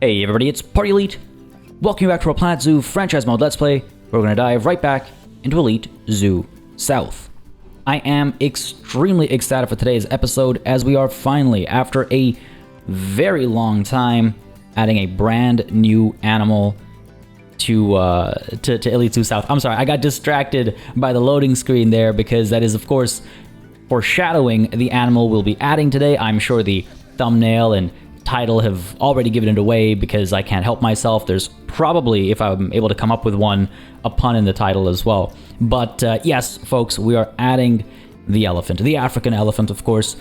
Hey everybody, it's Party Elite. Welcome back to our Planet Zoo franchise mode Let's Play. We're going to dive right back into Elite Zoo South. I am extremely ecstatic for today's episode as we are finally, after a very long time, adding a brand new animal to Elite Zoo South. I'm sorry, I got distracted by the loading screen there because that is, of course, foreshadowing the animal we'll be adding today. I'm sure the thumbnail and title have already given it away because I can't help myself. There's probably, if I'm able to come up with one, a pun in the title as well. But yes, folks, we are adding the elephant, the African elephant, of course.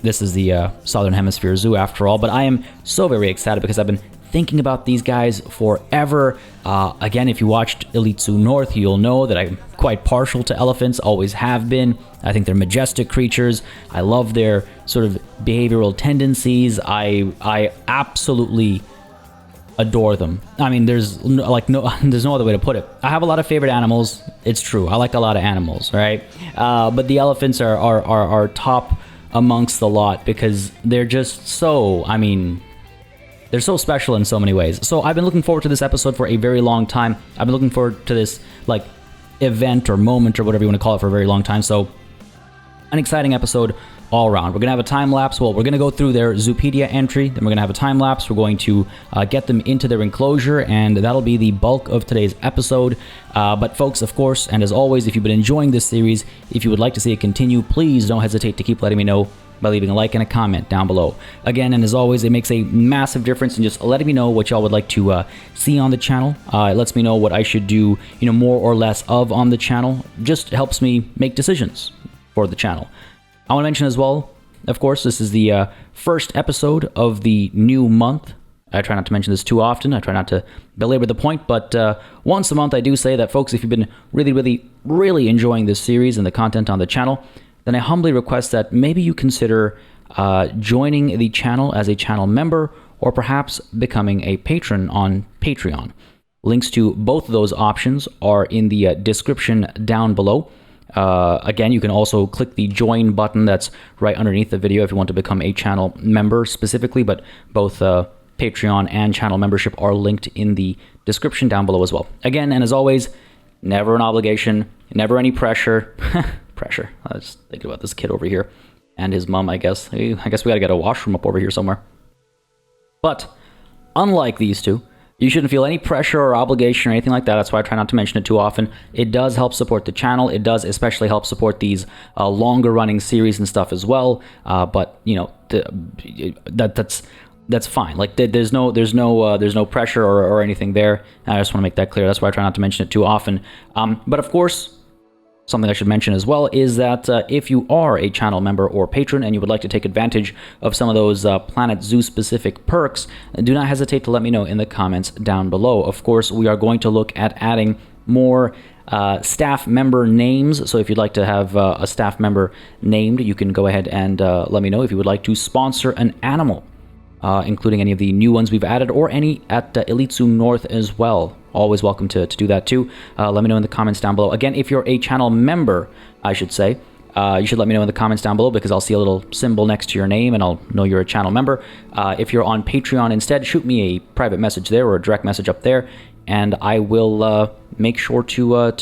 This is the Southern Hemisphere Zoo after all, but I am so very excited because I've been thinking about these guys forever. Again, if you watched Elite Zoo North, you'll know that I'm quite partial to elephants, always have been. I think they're majestic creatures. I love their sort of behavioral tendencies. I absolutely adore them. I mean, there's no other way to put it. I have a lot of favorite animals. It's true. I like a lot of animals, right? But the elephants are top amongst the lot because they're just so, I mean, they're so special in so many ways. So I've been looking forward to this episode for a very long time. I've been looking forward to this, like, event or moment or whatever you want to call it for a very long time. So an exciting episode all around. We're going to have a time lapse. Well, we're going to go through their Zoopedia entry. Then we're going to have a time lapse. We're going to get them into their enclosure, and that'll be the bulk of today's episode. But folks, of course, and as always, if you've been enjoying this series, if you would like to see it continue, please don't hesitate to keep letting me know by leaving a like and a comment down below. Again, and as always, it makes a massive difference in just letting me know what y'all would like to see on the channel. It lets me know what I should do, more or less of on the channel. Just helps me make decisions for the channel. I want to mention as well, of course, this is the first episode of the new month. I try not to mention this too often. I try not to belabor the point, but once a month I do say that, folks, if you've been really enjoying this series and the content on the channel, then I humbly request that maybe you consider joining the channel as a channel member or perhaps becoming a patron on Patreon. Links to both of those options are in the description down below. Again, you can also click the join button that's right underneath the video if you want to become a channel member specifically, but both Patreon and channel membership are linked in the description down below as well. Again, and as always, never an obligation, never any pressure. Pressure. I was thinking about this kid over here and his mom, I guess. I guess we gotta get a washroom up over here somewhere. But unlike these two, you shouldn't feel any pressure or obligation or anything like that. That's why I try not to mention it too often. It does help support the channel. It does especially help support these longer running series and stuff as well. But that's fine. Like there's no pressure or anything there. I just want to make that clear. That's why I try not to mention it too often. But of course, something I should mention as well is that if you are a channel member or patron and you would like to take advantage of some of those Planet Zoo specific perks, do not hesitate to let me know in the comments down below. Of course, we are going to look at adding more staff member names. So if you'd like to have a staff member named, you can go ahead and let me know if you would like to sponsor an animal, including any of the new ones we've added or any at Elite Zoo North as well. Always welcome to do that too. Let me know in the comments down below. Again, if you're a channel member, I should say, you should let me know in the comments down below because I'll see a little symbol next to your name and I'll know you're a channel member. If you're on Patreon instead, shoot me a private message there or a direct message up there, and I will make sure to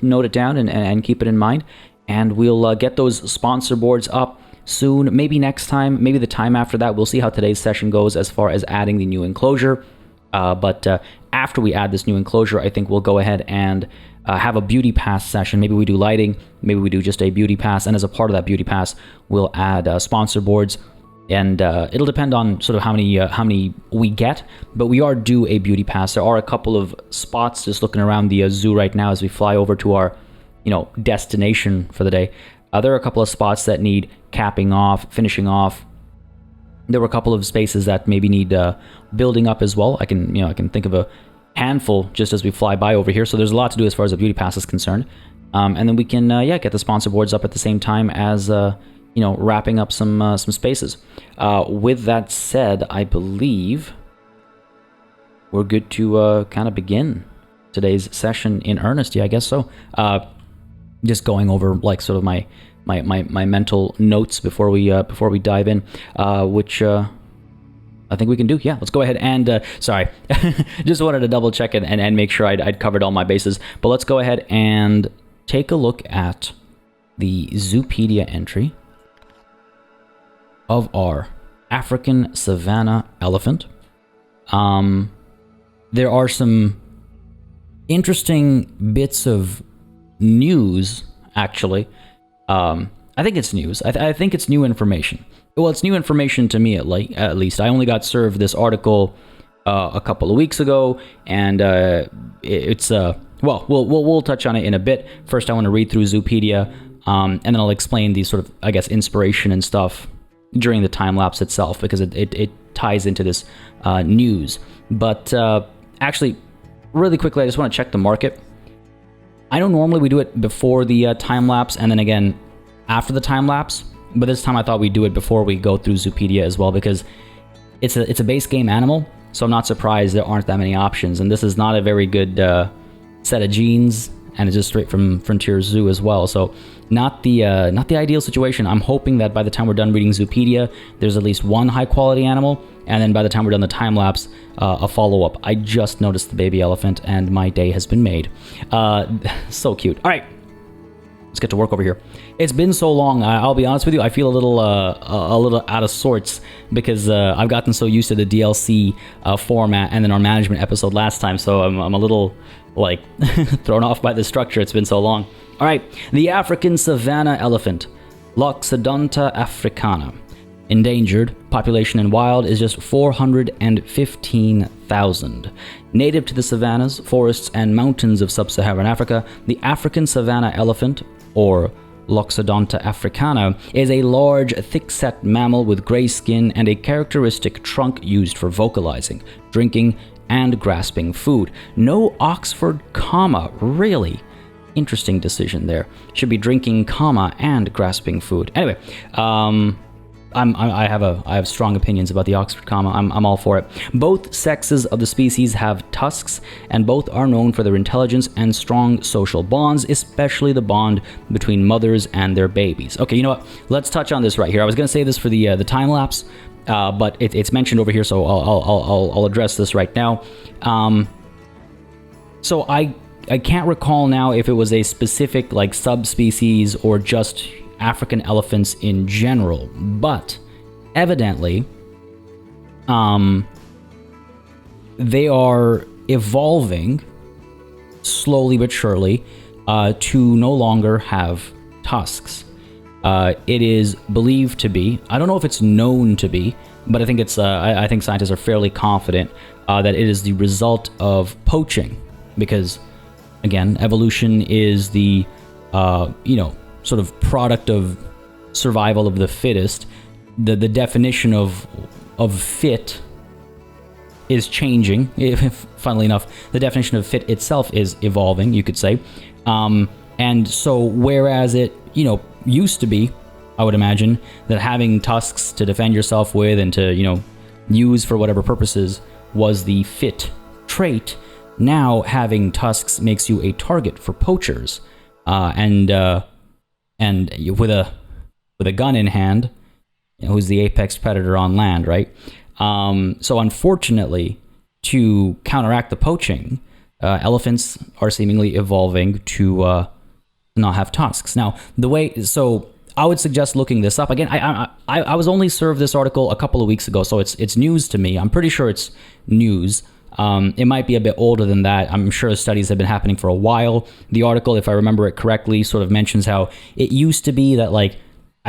note it down and keep it in mind. And we'll get those sponsor boards up soon, maybe next time, maybe the time after that. We'll see how today's session goes as far as adding the new enclosure. But after we add this new enclosure, I think we'll go ahead and have a beauty pass session. Maybe we do lighting, maybe we do just a beauty pass, and as a part of that beauty pass, we'll add sponsor boards. And it'll depend on sort of how many we get, but we are due a beauty pass. There are a couple of spots just looking around the zoo right now as we fly over to our, destination for the day. There are a couple of spots that need capping off, finishing off. There were a couple of spaces that maybe need building up as well. I can think of a handful just as we fly by over here. So there's a lot to do as far as the beauty pass is concerned. And then we can get the sponsor boards up at the same time as wrapping up some spaces. With that said, I believe we're good to kind of begin today's session in earnest. Yeah, I guess so. Just going over like sort of my mental notes before we dive in, which I think we can do. Yeah, let's go ahead and, sorry, just wanted to double check and make sure I'd covered all my bases. But let's go ahead and take a look at the Zoopedia entry of our African savanna elephant. There are some interesting bits of news, actually. I think it's news. I think it's new information. Well, it's new information to me, at least. I only got served this article a couple of weeks ago, and it's well, we'll touch on it in a bit. First, I want to read through Zoopedia, and then I'll explain the sort of, I guess, inspiration and stuff during the time lapse itself, because it ties into this news. But actually, really quickly, I just want to check the market. I know normally we do it before the time lapse, and then again after the time lapse. But this time I thought we'd do it before we go through Zoopedia as well, because it's a base game animal, so I'm not surprised there aren't that many options. And this is not a very good set of genes, and it's just straight from Frontier Zoo as well. So not the ideal situation. I'm hoping that by the time we're done reading Zoopedia, there's at least one high quality animal, and then by the time we're done the time lapse, a follow up. I just noticed the baby elephant, and my day has been made. So cute. All right. Let's get to work over here. It's been so long. I'll be honest with you. I feel a little out of sorts, because I've gotten so used to the DLC format and then our management episode last time. So I'm a little like thrown off by the structure. It's been so long. All right, the African savanna elephant, Loxodonta africana, endangered. Population in wild is just 415,000. Native to the savannas, forests, and mountains of sub-Saharan Africa, the African savanna elephant, or Loxodonta africana, is a large, thick-set mammal with gray skin and a characteristic trunk used for vocalizing, drinking, and grasping food. No Oxford comma, really? Interesting decision there. Should be drinking, comma, and grasping food. Anyway, I have strong opinions about the Oxford comma. I'm all for it. Both sexes of the species have tusks, and both are known for their intelligence and strong social bonds, especially the bond between mothers and their babies. Okay, you know what? Let's touch on this right here. I was going to say this for the time lapse, but it's mentioned over here, so I'll address this right now. So I can't recall now if it was a specific like subspecies or just African elephants in general, but evidently they are evolving slowly but surely to no longer have tusks. It is believed to be, I don't know if it's known to be, but I think it's I think scientists are fairly confident that it is the result of poaching, because again, evolution is the sort of product of survival of the fittest. The definition of fit is changing. Funnily enough, the definition of fit itself is evolving, you could say. And so whereas it, used to be, I would imagine, that having tusks to defend yourself with and to, use for whatever purposes was the fit trait, now having tusks makes you a target for poachers. And with a gun in hand, who's the apex predator on land, right? So unfortunately, to counteract the poaching, elephants are seemingly evolving to not have tusks. Now, so I would suggest looking this up again. I was only served this article a couple of weeks ago, so it's news to me. I'm pretty sure it's news. It might be a bit older than that. I'm sure studies have been happening for a while. The article, if I remember it correctly, sort of mentions how it used to be that I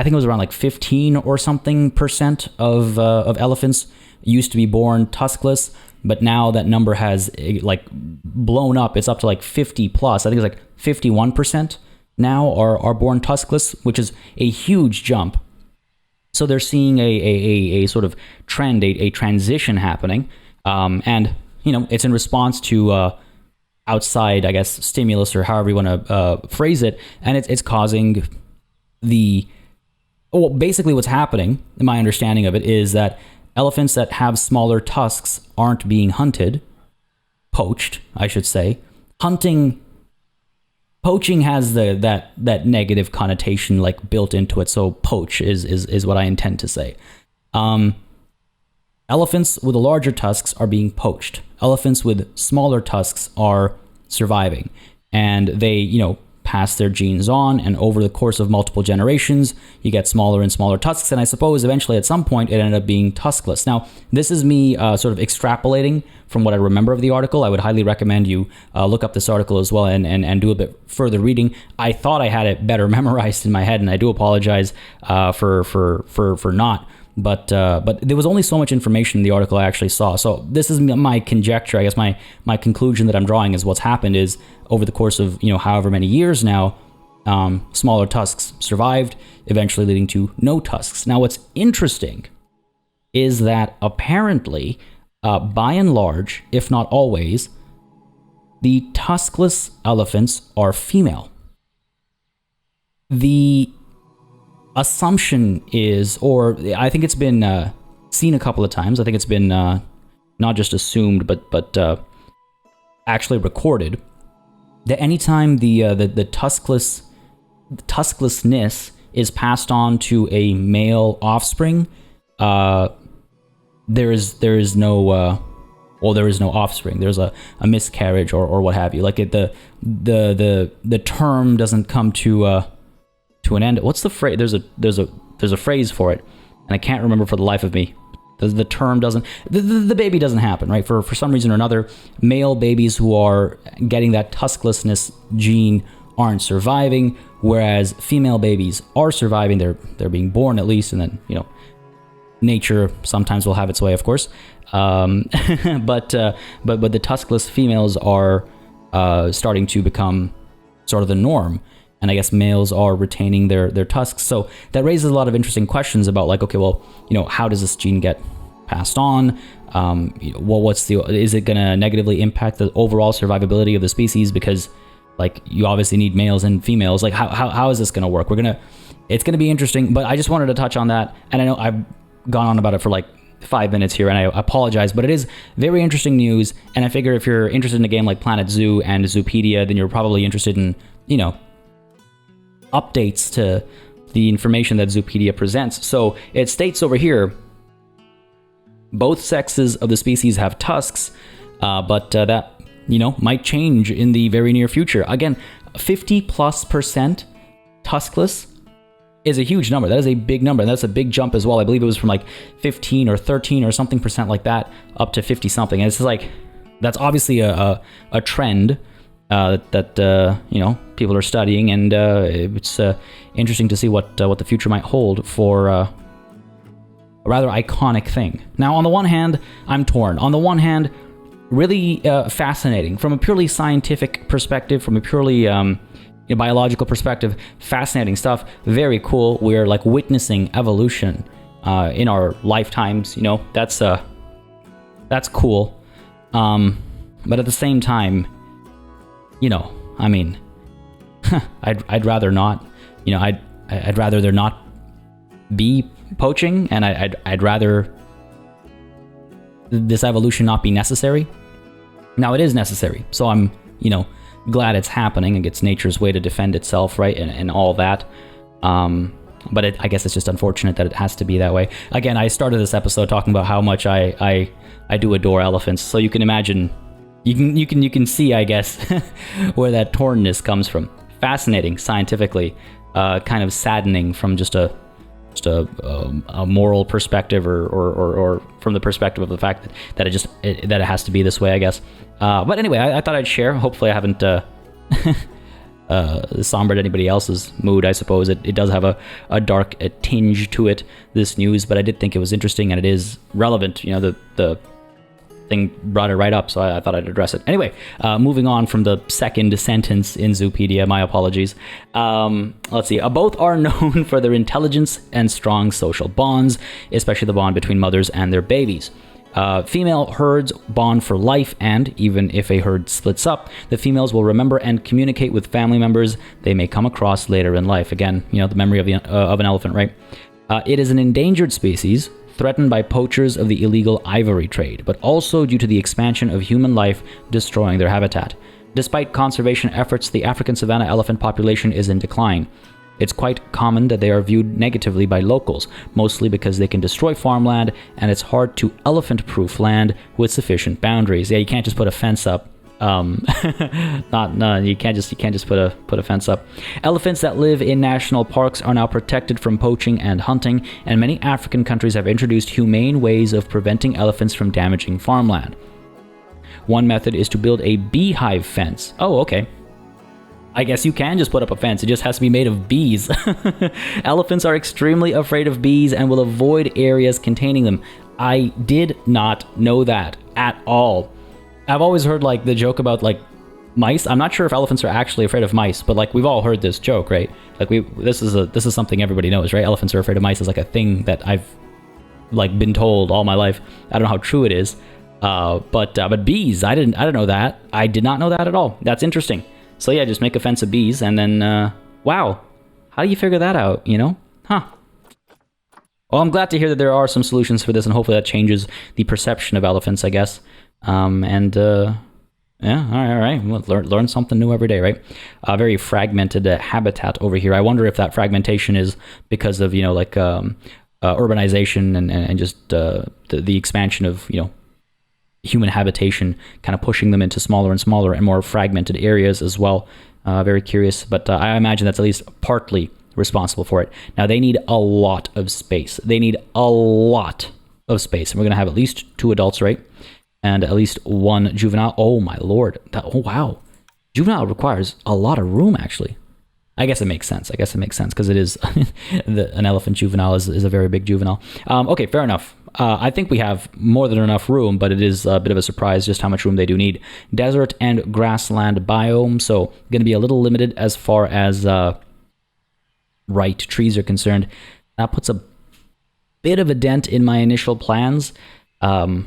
think it was around 15 or something % of elephants used to be born tuskless, but now that number has blown up. It's up to 50 plus. I think it's 51% now are born tuskless, which is a huge jump. So they're seeing a sort of trend, a transition happening, and it's in response to outside, I guess, stimulus, or however you want to phrase it, and it's causing basically what's happening, in my understanding of it, is that elephants that have smaller tusks aren't being poached, I should say. Poaching has that negative connotation built into it, so poach is what I intend to say. Elephants with the larger tusks are being poached. Elephants with smaller tusks are surviving. And they, pass their genes on, and over the course of multiple generations, you get smaller and smaller tusks, and I suppose eventually at some point it ended up being tuskless. Now, this is me sort of extrapolating from what I remember of the article. I would highly recommend you look up this article as well and do a bit further reading. I thought I had it better memorized in my head, and I do apologize for not. But there was only so much information in the article I actually saw. So this is my conjecture. I guess my conclusion that I'm drawing is what's happened is over the course of however many years now, smaller tusks survived, eventually leading to no tusks. Now what's interesting is that apparently, by and large, if not always, the tuskless elephants are female. The assumption is, or I think it's been seen a couple of times. I think it's been not just assumed, but actually recorded, that anytime the tusklessness is passed on to a male offspring, there is no offspring. There's a miscarriage or what have you. Like the term doesn't come to an end. What's the phrase? There's a phrase for it, and I can't remember for the life of me. The term doesn't. The baby doesn't happen, right? For some reason or another, male babies who are getting that tusklessness gene aren't surviving, whereas female babies are surviving. They're being born at least, and then nature sometimes will have its way, of course. But the tuskless females are starting to become sort of the norm. And I guess males are retaining their tusks. So that raises a lot of interesting questions about like, okay, well, how does this gene get passed on? Is it going to negatively impact the overall survivability of the species? Because like you obviously need males and females. Like how is this going to work? It's going to be interesting, but I just wanted to touch on that. And I know I've gone on about it for like 5 minutes here, and I apologize, but it is very interesting news. And I figure if you're interested in a game like Planet Zoo and Zoopedia, then you're probably interested in, updates to the information that Zoopedia presents. So it states over here, both sexes of the species have tusks, but that might change in the very near future. Again, 50+% tuskless is a huge number. That is a big number, and that's a big jump as well. I believe it was from like 15 or 13 or something percent like that up to 50 something. And it's like that's obviously a trend that people are studying, and it's interesting to see what the future might hold for a rather iconic thing. Now, on the one hand, I'm torn. On the one hand, really fascinating from a purely scientific perspective, from a purely biological perspective, fascinating stuff. Very cool. We're like witnessing evolution in our lifetimes. That's cool. But at the same time, I'd rather not, I'd rather there not be poaching, and I'd rather this evolution not be necessary. Now it is necessary, so I'm, glad it's happening and gets nature's way to defend itself, right, and all that. But I guess it's just unfortunate that it has to be that way. Again, I started this episode talking about how much I do adore elephants, so you can imagine. You can see, I guess, where that tornness comes from. Fascinating scientifically, kind of saddening from just a moral perspective, or from the perspective of the fact that it has to be this way, I guess. But anyway, I thought I'd share. Hopefully, I haven't sombered anybody else's mood. I suppose it does have a dark tinge to it, this news, but I did think it was interesting, and it is relevant. The thing brought it right up, so I thought I'd address it. Anyway, moving on from the second sentence in Zoopedia, my apologies. Let's see. Both are known for their intelligence and strong social bonds, especially the bond between mothers and their babies. Female herds bond for life, and even if a herd splits up, the females will remember and communicate with family members they may come across later in life. Again, the memory of an elephant, right? It is an endangered species, threatened by poachers of the illegal ivory trade, but also due to the expansion of human life destroying their habitat. Despite conservation efforts, the African savanna elephant population is in decline. It's quite common that they are viewed negatively by locals, mostly because they can destroy farmland, and it's hard to elephant-proof land with sufficient boundaries. Yeah, you can't just put a fence up. You can't just put a fence up. Elephants that live in national parks are now protected from poaching and hunting, and many African countries have introduced humane ways of preventing elephants from damaging farmland. One method is to build a beehive fence. Oh, okay. I guess you can just put up a fence. It just has to be made of bees. Elephants are extremely afraid of bees and will avoid areas containing them. I did not know that at all. I've always heard like the joke about like mice. I'm not sure if elephants are actually afraid of mice, but like we've all heard this joke, right? Like this is something everybody knows, right? Elephants are afraid of mice is like a thing that I've like been told all my life. I don't know how true it is. But bees, I didn't know that. I did not know that at all. That's interesting. So yeah, just make a fence of bees and then wow. How do you figure that out, you know? Huh. Well, I'm glad to hear that there are some solutions for this, and hopefully that changes the perception of elephants, I guess. Yeah, all right. We'll learn something new every day, right? Very fragmented habitat over here. I wonder if that fragmentation is because of, you know, like urbanization and just the expansion of, you know, human habitation, kind of pushing them into smaller and smaller and more fragmented areas as well. Very curious, but I imagine that's at least partly responsible for it. Now, they need a lot of space. They need a lot of space. And we're going to have at least 2 adults, right? And at least 1 juvenile. Oh, my lord. Oh, wow. Juvenile requires a lot of room, actually. I guess it makes sense. Because it is an elephant juvenile is a very big juvenile. Okay, fair enough. I think we have more than enough room, but it is a bit of a surprise just how much room they do need. Desert and grassland biome, so going to be a little limited as far as trees are concerned. That puts a bit of a dent in my initial plans. But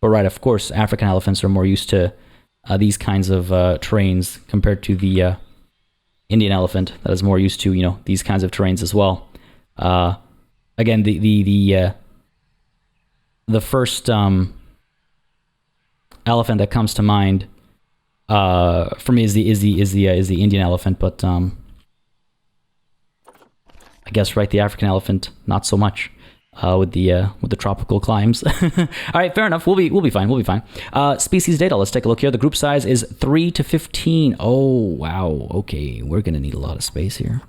right, of course, African elephants are more used to these kinds of terrains compared to the Indian elephant that is more used to, you know, these kinds of terrains as well. Again, the first elephant that comes to mind for me is the Indian elephant, but I guess right, the African elephant not so much. With the tropical climes. All right, fair enough. We'll be fine. Species data. Let's take a look here. The group size is 3 to 15. Oh wow. Okay, we're gonna need a lot of space here.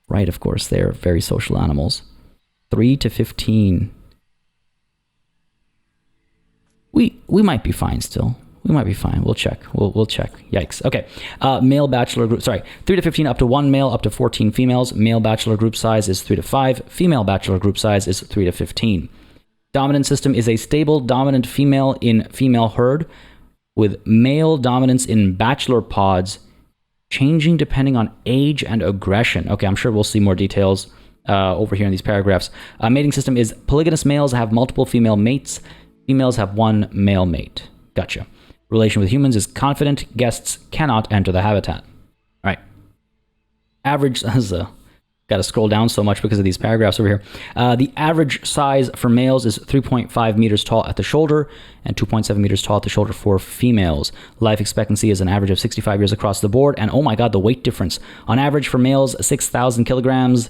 Right, of course. They're very social animals. 3 to 15. We might be fine still. We might be fine. We'll check. We'll check. Yikes. Okay. Male bachelor group. Sorry. 3 to 15, up to 1 male, up to 14 females. Male bachelor group size is 3 to 5. Female bachelor group size is 3 to 15. Dominant system is a stable dominant female in female herd with male dominance in bachelor pods, changing depending on age and aggression. Okay, I'm sure we'll see more details over here in these paragraphs. Mating system is polygamous males have multiple female mates. Females have 1 male mate. Gotcha. Relation with humans is confident. Guests cannot enter the habitat. All right. Average, got to scroll down so much because of these paragraphs over here. The average size for males is 3.5 meters tall at the shoulder and 2.7 meters tall at the shoulder for females. Life expectancy is an average of 65 years across the board. And oh my God, the weight difference. On average for males, 6,000 kilograms,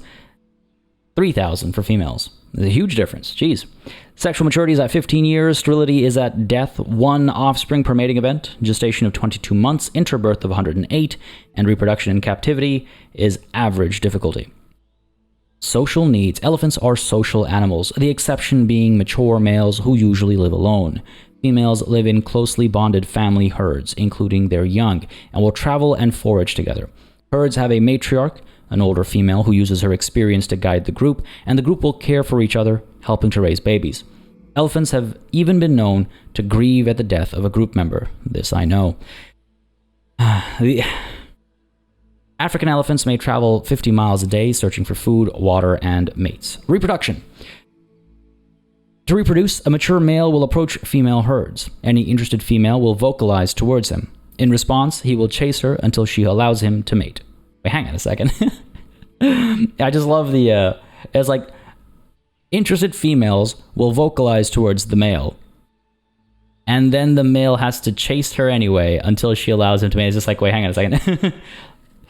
3,000 for females. There's a huge difference. Jeez. Sexual maturity is at 15 years. Sterility is at death. 1 offspring per mating event. Gestation of 22 months. Interbirth of 108. And reproduction in captivity is average difficulty. Social needs. Elephants are social animals, the exception being mature males who usually live alone. Females live in closely bonded family herds, including their young, and will travel and forage together. Herds have a matriarch, an older female who uses her experience to guide the group, and the group will care for each other, helping to raise babies. Elephants have even been known to grieve at the death of a group member. This I know. The African elephants may travel 50 miles a day searching for food, water, and mates. Reproduction. To reproduce, a mature male will approach female herds. Any interested female will vocalize towards him. In response, he will chase her until she allows him to mate. Wait, hang on a second. I just love the, it's like, interested females will vocalize towards the male. And then the male has to chase her anyway until she allows him to mate. It's just like, wait, hang on a second.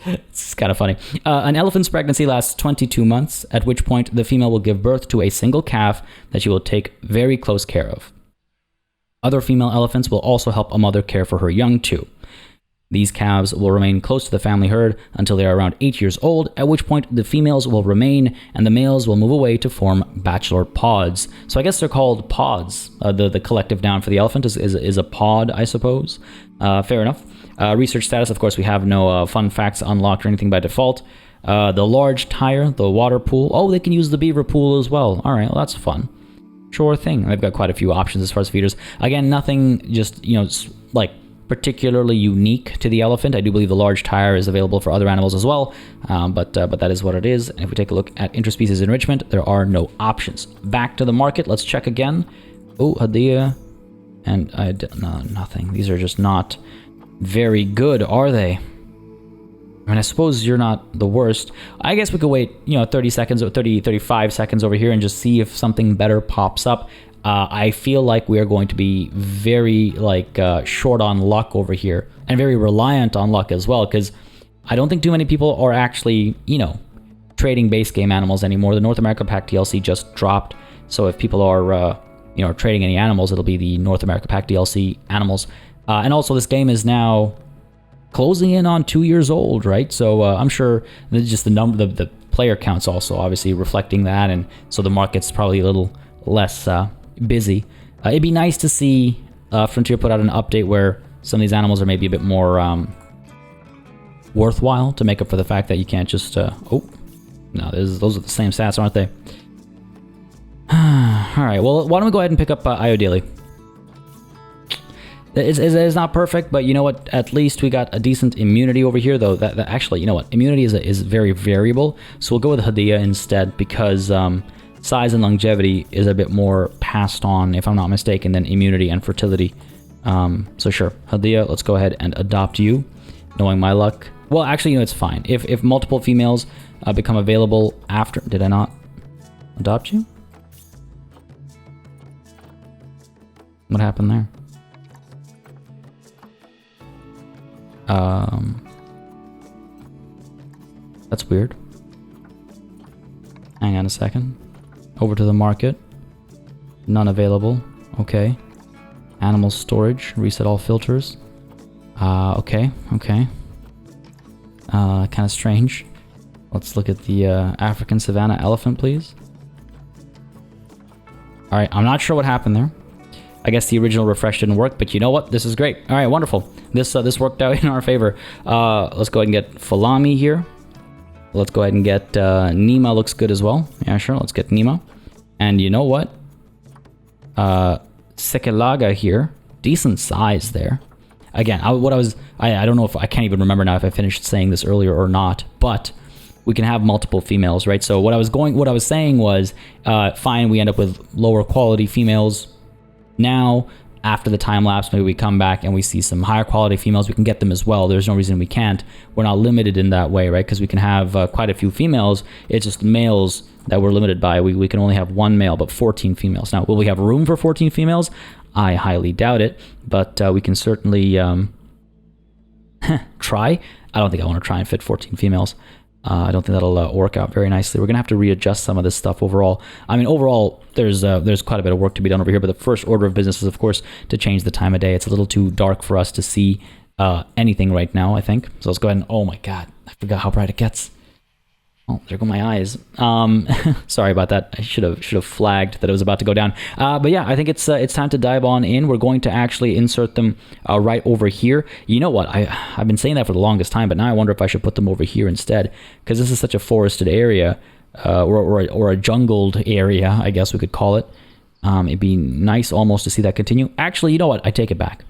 It's kind of funny. An elephant's pregnancy lasts 22 months, at which point the female will give birth to a single calf that she will take very close care of. Other female elephants will also help a mother care for her young too. These calves will remain close to the family herd until they are around 8 years old, at which point the females will remain and the males will move away to form bachelor pods. So I guess they're called pods. The collective noun for the elephant is a pod, I suppose. Fair enough. Research status, of course, we have no fun facts unlocked or anything by default. The large tire, the water pool. Oh, they can use the beaver pool as well. All right, well, that's fun. Sure thing. They've got quite a few options as far as feeders. Again, nothing just, like particularly unique to the elephant. I do believe the large tire is available for other animals as well, but that is what it is. And if we take a look at interspecies enrichment, there are no options. Back to the market. Let's check again. Oh, Hadia. And no, nothing. These are just not very good, are they? I mean, I suppose you're not the worst. I guess we could wait, 30 seconds or 35 seconds over here and just see if something better pops up. I feel like we are going to be very short on luck over here and very reliant on luck as well, because I don't think too many people are actually, trading base game animals anymore. The North America Pack DLC just dropped, so if people are, trading any animals, it'll be the North America Pack DLC animals. And also, this game is now closing in on 2 years old, right? So I'm sure just the player count's also obviously reflecting that, and so the market's probably a little less busy. It'd be nice to see Frontier put out an update where some of these animals are maybe a bit more worthwhile to make up for the fact that you can't just... oh, no, those are the same stats, aren't they? Alright, well, why don't we go ahead and pick up Io Daily? It's not perfect, but you know what? At least we got a decent immunity over here, though. That actually, you know what? Immunity is very variable, so we'll go with Hadia instead, because size and longevity is a bit more passed on, if I'm not mistaken, than immunity and fertility. So sure, Hadia, let's go ahead and adopt you, knowing my luck. Well, actually, it's fine. If multiple females become available after... Did I not adopt you? What happened there? That's weird. Hang on a second. Over to the market. None available. Okay. Animal storage. Reset all filters. Okay. Kind of strange. Let's look at the African savanna elephant, please. Alright, I'm not sure what happened there. I guess the original refresh didn't work, but you know what? This is great. All right, wonderful. This worked out in our favor. Let's go ahead and get Falami here. Let's go ahead and get Nima. Looks good as well. Yeah, sure. Let's get Nima. And you know what? Sekelaga here. Decent size there. Again, I don't know if I can't even remember now if I finished saying this earlier or not, but we can have multiple females, right? So what I was saying was, fine, we end up with lower quality females. Now, after the time lapse, maybe we come back and we see some higher quality females. We can get them as well. There's no reason we can't. We're not limited in that way, right? Because we can have quite a few females. It's just males that we're limited by. We can only have one male, but 14 females. Now, will we have room for 14 females? I highly doubt it, but we can certainly try. I don't think I want to try and fit 14 females. I don't think that'll work out very nicely. We're going to have to readjust some of this stuff overall. I mean, overall, there's quite a bit of work to be done over here, but the first order of business is, of course, to change the time of day. It's a little too dark for us to see anything right now, I think. So let's go ahead and... Oh my god, I forgot how bright it gets. Oh, there go my eyes. Sorry about that. I should have flagged that it was about to go down. But yeah, I think it's time to dive on in. We're going to actually insert them right over here. You know what? I've been saying that for the longest time, but now I wonder if I should put them over here instead, because this is such a forested area, or a jungled area, I guess we could call it. It'd be nice almost to see that continue. Actually, you know what? I take it back.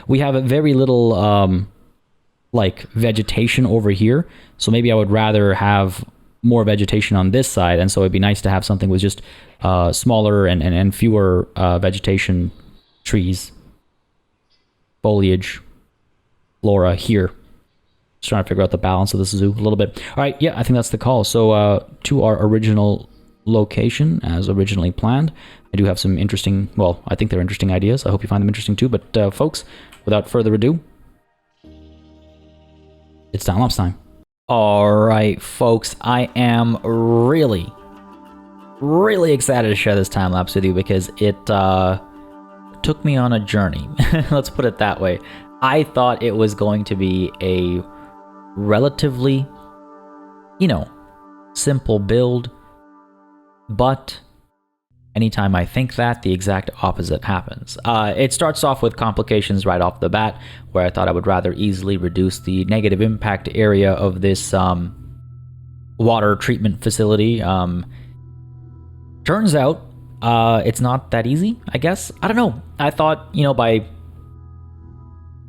We have a very little... vegetation over here, so maybe I would rather have more vegetation on this side, and so it'd be nice to have something with just smaller and fewer vegetation, trees, foliage, flora here. Just trying to figure out the balance of this zoo a little bit. All right, yeah, I think that's the call. So to our original location as originally planned. I do have some interesting, well, I think they're interesting ideas. I hope you find them interesting too, but folks, without further ado, It's time-lapse time. Alright, folks, I am really excited to share this time-lapse with you because it took me on a journey. Let's put it that way. I thought it was going to be a relatively, simple build, but anytime I think that, the exact opposite happens. It starts off with complications right off the bat, where I thought I would rather easily reduce the negative impact area of this water treatment facility. Turns out, it's not that easy, I guess. I don't know. I thought, by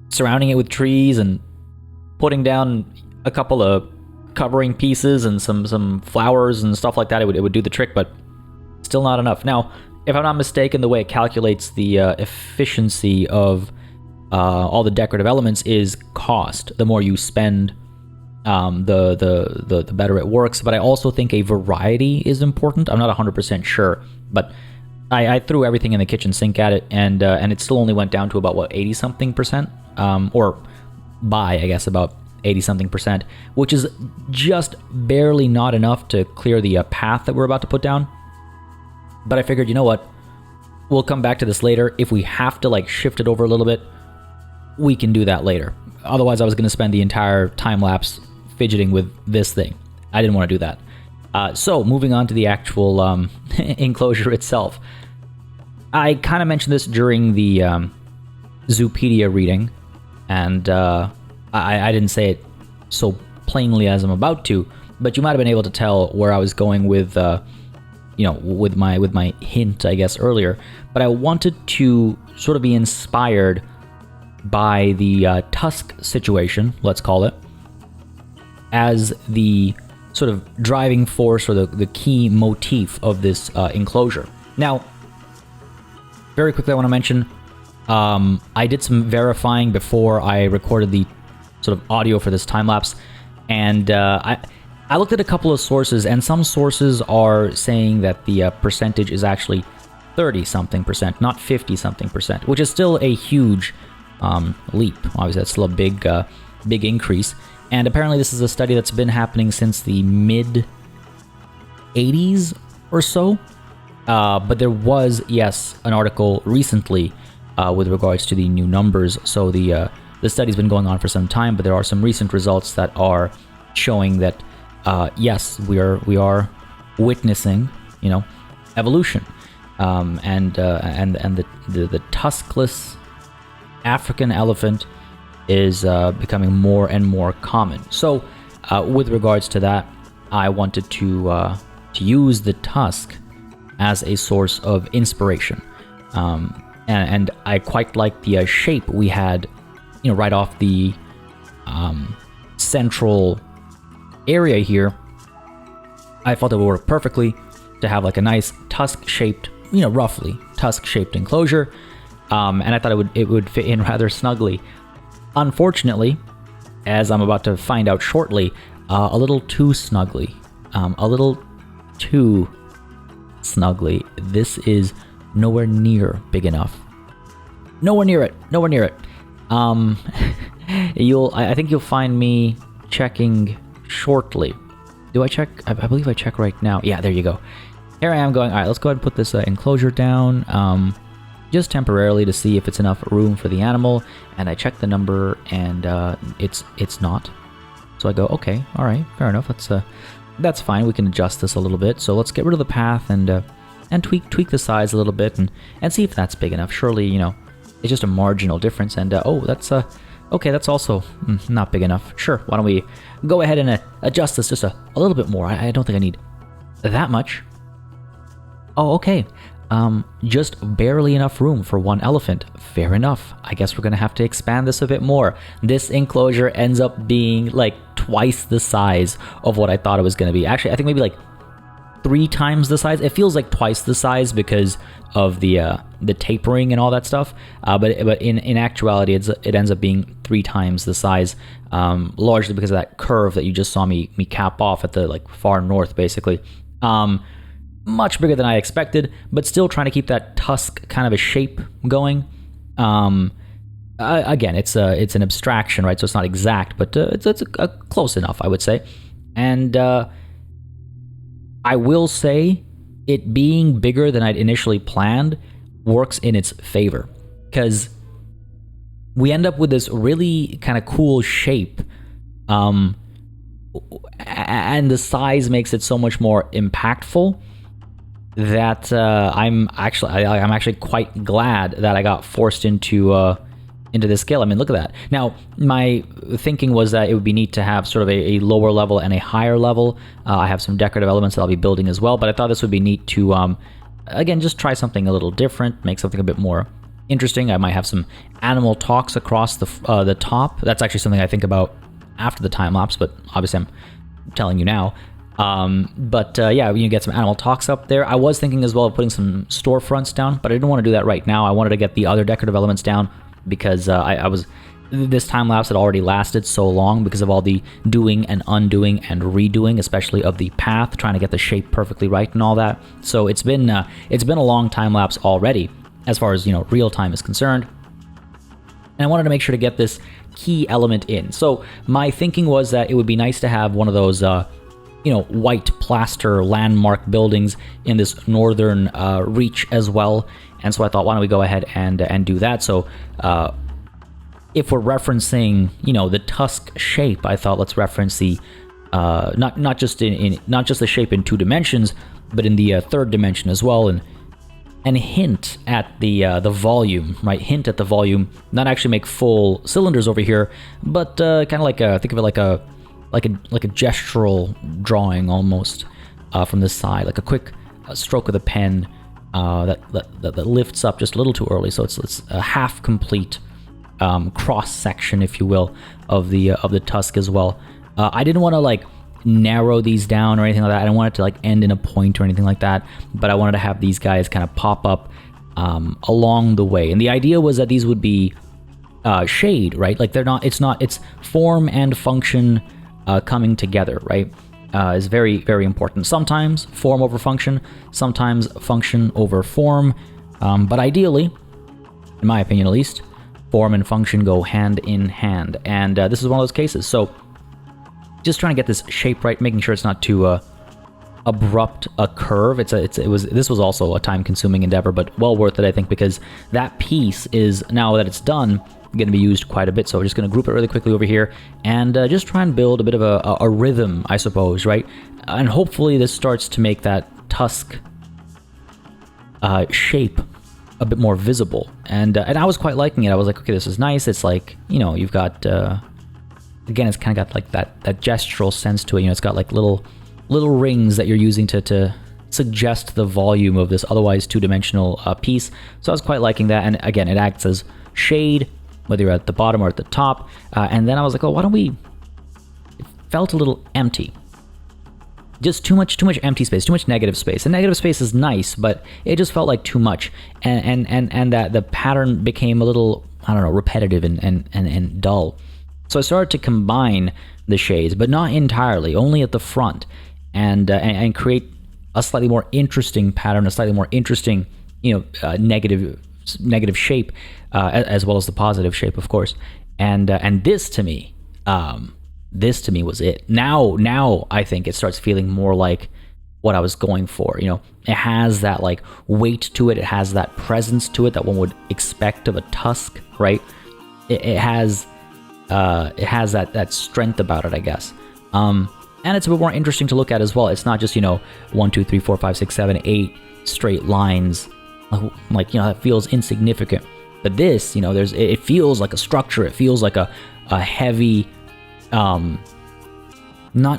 surrounding it with trees and putting down a couple of covering pieces and some flowers and stuff like that, it would do the trick, but still not enough. Now, if I'm not mistaken, the way it calculates the efficiency of all the decorative elements is cost. The more you spend, the better it works. But I also think a variety is important. I'm not 100% sure, but I threw everything in the kitchen sink at it, and it still only went down to about 80-something%, or by, I guess, about 80-something%, which is just barely not enough to clear the path that we're about to put down. But I figured, you know what? We'll come back to this later. If we have to shift it over a little bit, we can do that later. Otherwise, I was going to spend the entire time lapse fidgeting with this thing. I didn't want to do that. So moving on to the actual enclosure itself. I kind of mentioned this during the Zoopedia reading, and I didn't say it so plainly as I'm about to, but you might have been able to tell where I was going with with my hint, I guess, earlier. But I wanted to sort of be inspired by the tusk situation, let's call it, as the sort of driving force or the key motif of this enclosure. Now, very quickly, I want to mention, I did some verifying before I recorded the sort of audio for this time-lapse, and I looked at a couple of sources, and some sources are saying that the percentage is actually 30-something%, not 50-something%, which is still a huge leap. Obviously, that's still a big increase. And apparently, this is a study that's been happening since the mid-80s or so. But there was, yes, an article recently with regards to the new numbers. So the study's been going on for some time, but there are some recent results that are showing that yes, we are witnessing, evolution, and the tuskless African elephant is becoming more and more common. So, with regards to that, I wanted to use the tusk as a source of inspiration, and I quite like the shape we had, right off the central area here. I thought it would work perfectly to have a nice tusk-shaped, roughly tusk-shaped enclosure, and I thought it would fit in rather snugly. Unfortunately, as I'm about to find out shortly, a little too snugly. This is nowhere near big enough. Nowhere near it. I think you'll find me checking shortly. Do I check? I believe I check right now. Yeah, there you go. Here I am going, all right, let's go ahead and put this enclosure down, just temporarily to see if it's enough room for the animal. And I check the number, and it's not. So I go, okay, all right, fair enough. That's fine. We can adjust this a little bit. So let's get rid of the path and tweak the size a little bit and see if that's big enough. Surely, it's just a marginal difference. And oh, that's okay, that's also not big enough. Sure, why don't we go ahead and adjust this just a little bit more. I don't think I need that much. Oh, okay. Just barely enough room for one elephant. Fair enough. I guess we're going to have to expand this a bit more. This enclosure ends up being twice the size of what I thought it was going to be. Actually, I think maybe 3 times the size. It feels like twice the size because of the tapering and all that stuff. But in actuality, it ends up being 3 times the size, largely because of that curve that you just saw me cap off at the far north, basically. Much bigger than I expected, but still trying to keep that tusk kind of a shape going. Again, it's an abstraction, right? So it's not exact, but it's close enough, I would say. And I will say it being bigger than I'd initially planned works in its favor, because we end up with this really kind of cool shape, and the size makes it so much more impactful that I'm actually quite glad that I got forced into this scale. I mean, look at that. Now, my thinking was that it would be neat to have sort of a lower level and a higher level. I have some decorative elements that I'll be building as well, but I thought this would be neat to, again, just try something a little different, make something a bit more interesting. I might have some animal talks across the top. That's actually something I think about after the time lapse, but obviously I'm telling you now. Yeah, you get some animal talks up there. I was thinking as well of putting some storefronts down, but I didn't want to do that right now. I wanted to get the other decorative elements down because this time lapse had already lasted so long because of all the doing and undoing and redoing, especially of the path, trying to get the shape perfectly right and all that. So it's been a long time lapse already as far as real time is concerned. And I wanted to make sure to get this key element in. So my thinking was that it would be nice to have one of those white plaster landmark buildings in this northern reach as well. And so I thought, why don't we go ahead and do that? So if we're referencing the tusk shape, I thought let's reference the not just the shape in 2 dimensions, but in the third dimension as well, and hint at the volume, right? Hint at the volume, not actually make full cylinders over here, but kind of like think of it like a gestural drawing almost from the side, like a quick stroke of the pen that lifts up just a little too early. So it's a half complete cross section, if you will, of the tusk as well. I didn't want to narrow these down or anything like that. I didn't want it to end in a point or anything like that, but I wanted to have these guys kind of pop up along the way. And the idea was that these would be shade, right? It's form and function coming together, right? Is very, very important. Sometimes form over function, sometimes function over form, but ideally, in my opinion at least, form and function go hand in hand, and this is one of those cases. So just trying to get this shape right, making sure it's not too abrupt a curve. This was also a time-consuming endeavor, but well worth it, I think, because that piece is, now that it's done, going to be used quite a bit. So we're just going to group it really quickly over here and just try and build a bit of a rhythm, I suppose, right? And hopefully this starts to make that tusk shape a bit more visible. And I was quite liking it. I was like, okay, this is nice. It's you've got again, it's kind of got that gestural sense to it. It's got little rings that you're using to suggest the volume of this otherwise two-dimensional piece. So I was quite liking that. And again, it acts as shade, whether you're at the bottom or at the top. And then I was like, oh, why don't we... It felt a little empty. Just too much empty space, too much negative space. And negative space is nice, but it just felt like too much. And that the pattern became a little, I don't know, repetitive and dull. So I started to combine the shades, but not entirely, only at the front, and create a slightly more interesting pattern, a slightly more interesting, negative shape, as well as the positive shape, of course. And this to me was it. Now I think it starts feeling more like what I was going for. It has that weight to it. It has that presence to it that one would expect of a tusk, right? It has that strength about it, I guess. And it's a bit more interesting to look at as well. It's not just 1, 2, 3, 4, 5, 6, 7, 8 straight lines. That feels insignificant. But this, it feels like a structure. It feels like a heavy, not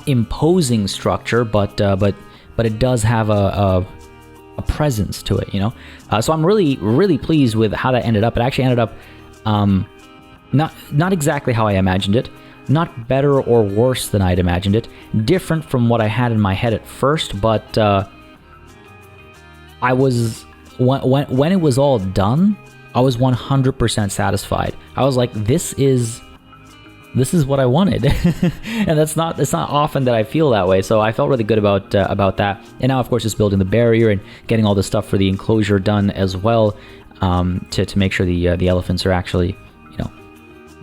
imposing structure, but it does have a presence to it, So I'm really, really pleased with how that ended up. It actually ended up not exactly how I imagined it, not better or worse than I'd imagined it, different from what I had in my head at first, but I was... When it was all done, I was 100% satisfied. I was like, this is what I wanted. And that's not often that I feel that way. So I felt really good about that. And now, of course, just building the barrier and getting all the stuff for the enclosure done as well, to make sure the elephants are actually,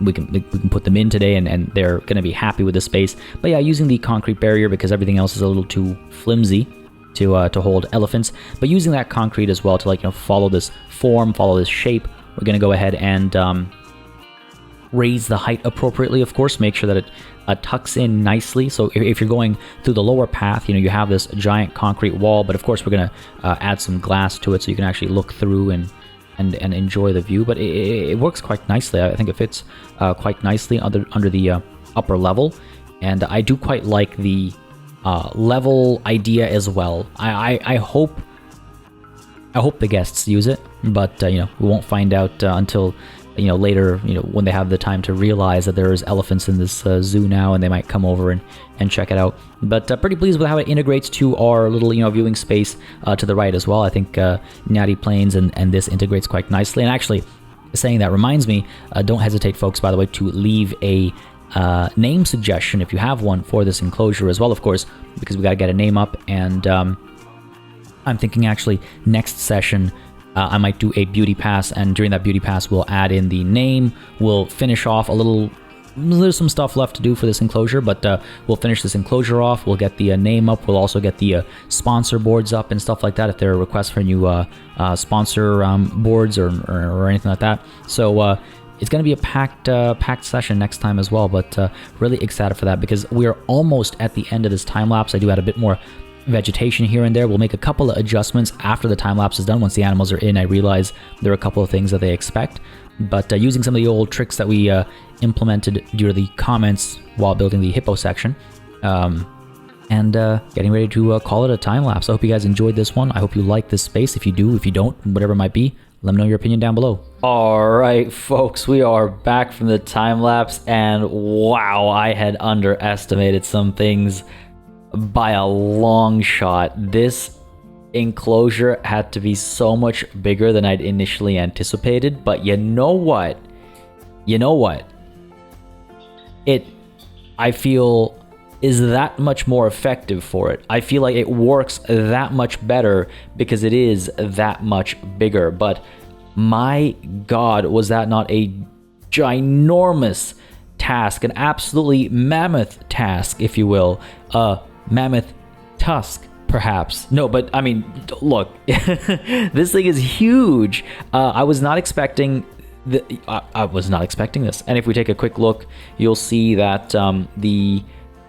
we can put them in today, and they're going to be happy with the space. But yeah, using the concrete barrier because everything else is a little too flimsy to hold elephants. But using that concrete as well to, like, follow this form, follow this shape, we're going to go ahead and raise the height appropriately, of course. Make sure that it tucks in nicely. So if you're going through the lower path, you have this giant concrete wall, but of course we're going to add some glass to it so you can actually look through and enjoy the view. But it works quite nicely. I think it fits quite nicely under the upper level, and I do quite like the level idea as well. I hope the guests use it, but we won't find out until later, when they have the time to realize that there's elephants in this zoo now, and they might come over and check it out. But pretty pleased with how it integrates to our little, viewing space to the right as well. I think Natty Plains and this integrates quite nicely. And actually, saying that reminds me, don't hesitate, folks, by the way, to leave a name suggestion if you have one for this enclosure as well, of course, because we got to get a name up. And I'm thinking actually next session, I might do a beauty pass, and during that beauty pass, we'll add in the name. We'll finish off there's some stuff left to do for this enclosure, but we'll finish this enclosure off. We'll get the name up. We'll also get the sponsor boards up and stuff like that if there are requests for new sponsor boards or anything like that. So it's going to be a packed session next time as well, but really excited for that because we are almost at the end of this time lapse. I do add a bit more vegetation here and there. We'll make a couple of adjustments after the time lapse is done. Once the animals are in, I realize there are a couple of things that they expect, but using some of the old tricks that we implemented due to the comments while building the hippo section, and getting ready to call it a time lapse. I hope you guys enjoyed this one. I hope you like this space. If you do, if you don't, whatever it might be, let me know your opinion down below. All right, folks, we are back from the time lapse, and wow, I had underestimated some things by a long shot. This enclosure had to be so much bigger than I'd initially anticipated, but you know what? I feel is that much more effective for it. I feel like it works that much better because it is that much bigger. But my God, was that not a ginormous task, an absolutely mammoth task, if you will. Mammoth tusk, perhaps. No, but I mean, look, this thing is huge. I was not expecting I was not expecting this. And if we take a quick look, you'll see that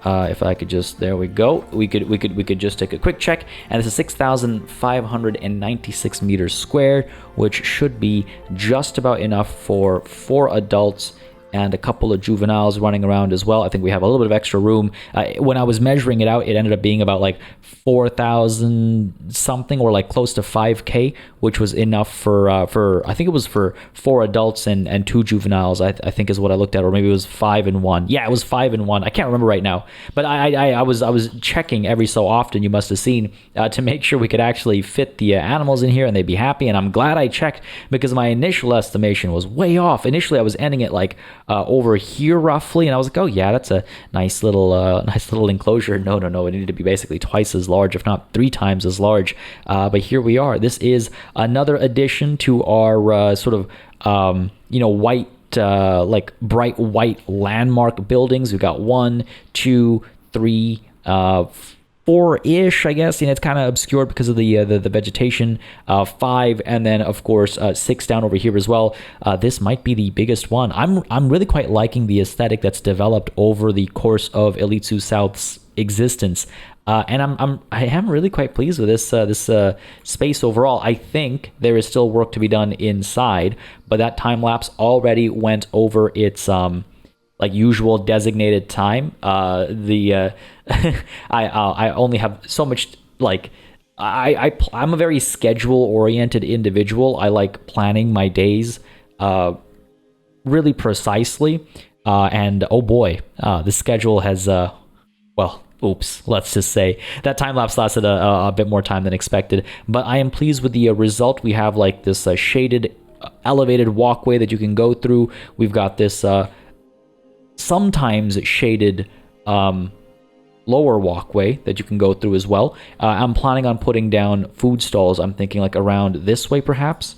if I could just, there we go. We could just take a quick check, and it's a 6,596 meters squared, which should be just about enough for 4 adults and a couple of juveniles running around as well. I think we have a little bit of extra room. When I was measuring it out, it ended up being about like 4,000 something, or like close to 5K, which was enough for I think it was for 4 adults and 2 juveniles, I think is what I looked at, or maybe it was 5 and 1. Yeah, it was 5 and 1. I can't remember right now, but I was checking every so often, you must have seen, to make sure we could actually fit the animals in here and they'd be happy. And I'm glad I checked, because my initial estimation was way off. Initially, I was ending it like over here roughly, and I was like, oh yeah, that's a nice little enclosure. No, it needed to be basically twice as large, if not 3 times as large. But here we are. This is another addition to our sort of white, like bright white landmark buildings. We've got 1, 2, 3, 4-ish, I guess. It's kind of obscured because of the vegetation. 5, and then of course 6 down over here as well. This might be the biggest one. I'm really quite liking the aesthetic that's developed over the course of Elite Zoo South's existence. And I am really quite pleased with this space overall. I think there is still work to be done inside, but that time lapse already went over its like usual designated time. I only have so much, like, I'm a very schedule oriented individual. I like planning my days really precisely, and oh boy, the schedule has oops, let's just say that time lapse lasted a bit more time than expected, but I am pleased with the result. We have like this shaded elevated walkway that you can go through. We've got this sometimes shaded lower walkway that you can go through as well. I'm planning on putting down food stalls. I'm thinking like around this way perhaps.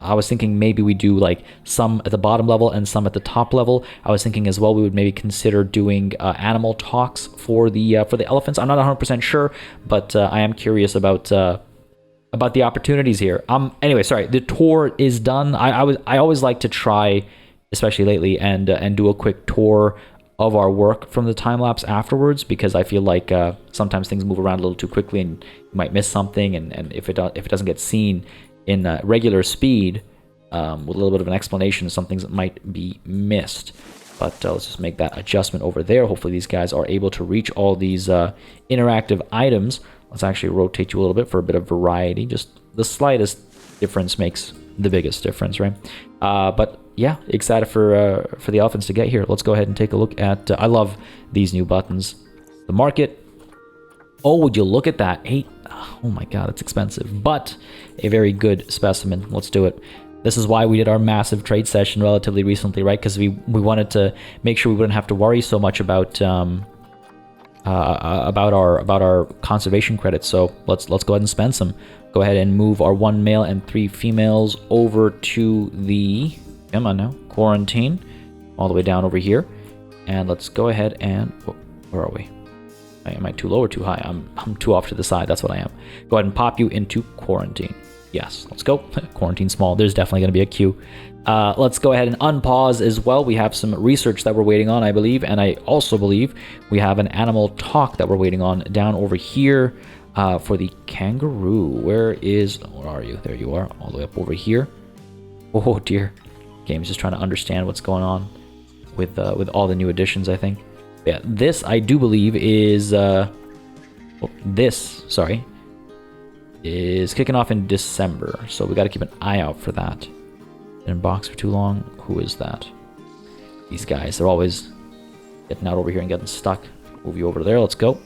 I was thinking maybe we do like some at the bottom level and some at the top level. I was thinking as well we would maybe consider doing animal talks for the elephants. I'm not 100% sure, but I am curious about the opportunities here. Anyway, sorry. The tour is done. I always like to try, especially lately, and do a quick tour of our work from the time lapse afterwards, because I feel like sometimes things move around a little too quickly and you might miss something, and if it doesn't get seen in regular speed with a little bit of an explanation, some things might be missed. But let's just make that adjustment over there. Hopefully these guys are able to reach all these interactive items. Let's actually rotate you a little bit for a bit of variety. Just the slightest difference makes the biggest difference, right? But yeah, excited for the elephants to get here. Let's go ahead and take a look at... I love these new buttons. The market. Oh, would you look at that? Oh my god, it's expensive. But a very good specimen. Let's do it. This is why we did our massive trade session relatively recently, right? Because we wanted to make sure we wouldn't have to worry so much about our conservation credits. So let's go ahead and spend some. Go ahead and move our 1 male and 3 females over to the come on now quarantine, all the way down over here, and let's go ahead and where are we? Am I too low or too high? I'm too off to the side. That's what I am. Go ahead and pop you into quarantine. Yes, let's go. Quarantine small. There's definitely going to be a queue. Let's go ahead and unpause as well. We have some research that we're waiting on, I believe, and I also believe we have an animal talk that we're waiting on down over here for the kangaroo. Where are you? There you are, all the way up over here. Oh dear. Game's just trying to understand what's going on with all the new additions, I think. Yeah, this I do believe is is kicking off in December, so we got to keep an eye out for that. In box for too long. Who is that? These guys, they're always getting out over here and getting stuck. Move you over there. Let's go.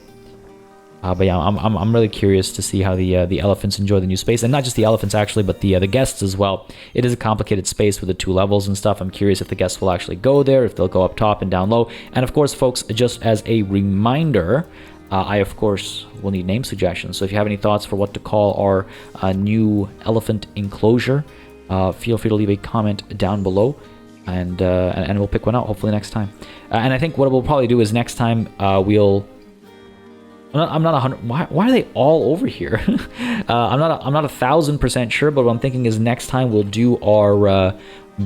But yeah, I'm really curious to see how the elephants enjoy the new space, and not just the elephants actually, but the guests as well. It is a complicated space with the 2 levels and stuff. I'm curious if the guests will actually go there, if they'll go up top and down low. And of course, folks, just as a reminder, I of course will need name suggestions. So if you have any thoughts for what to call our new elephant enclosure, feel free to leave a comment down below, and we'll pick one out hopefully next time. And I think what we'll probably do is next time we'll. I'm not 100. Why are they all over here? I'm not 1,000% sure, but what I'm thinking is next time we'll do our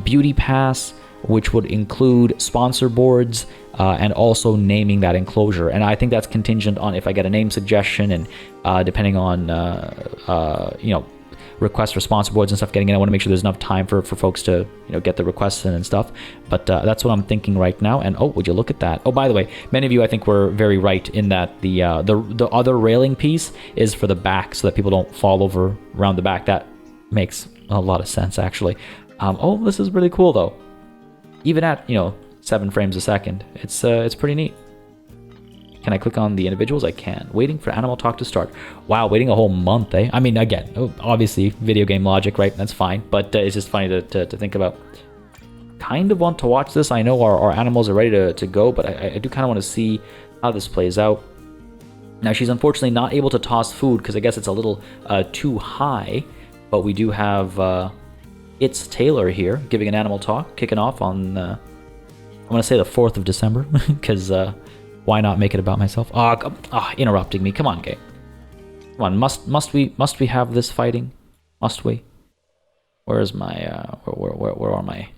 beauty pass, which would include sponsor boards and also naming that enclosure. And I think that's contingent on if I get a name suggestion, and depending on requests for sponsor boards and stuff getting in. I want to make sure there's enough time for folks to get the requests in and stuff. But that's what I'm thinking right now. And oh, would you look at that? Oh, by the way, many of you I think were very right in that the other railing piece is for the back, so that people don't fall over around the back. That makes a lot of sense actually. Oh, this is really cool though. Even at 7 frames a second, it's pretty neat. Can I click on the individuals? I can. Waiting for animal talk to start. Wow, waiting a whole month, eh? I mean, again, obviously, video game logic, right? That's fine. But it's just funny to think about. Kind of want to watch this. I know our animals are ready to go, but I do kind of want to see how this plays out. Now, she's unfortunately not able to toss food because I guess it's a little too high. But we do have It's Taylor here giving an animal talk, kicking off on, I want to say the 4th of December, because... why not make it about myself? Interrupting me. Come on, game. Come on, must we have this fighting? Must we? Where's my where are my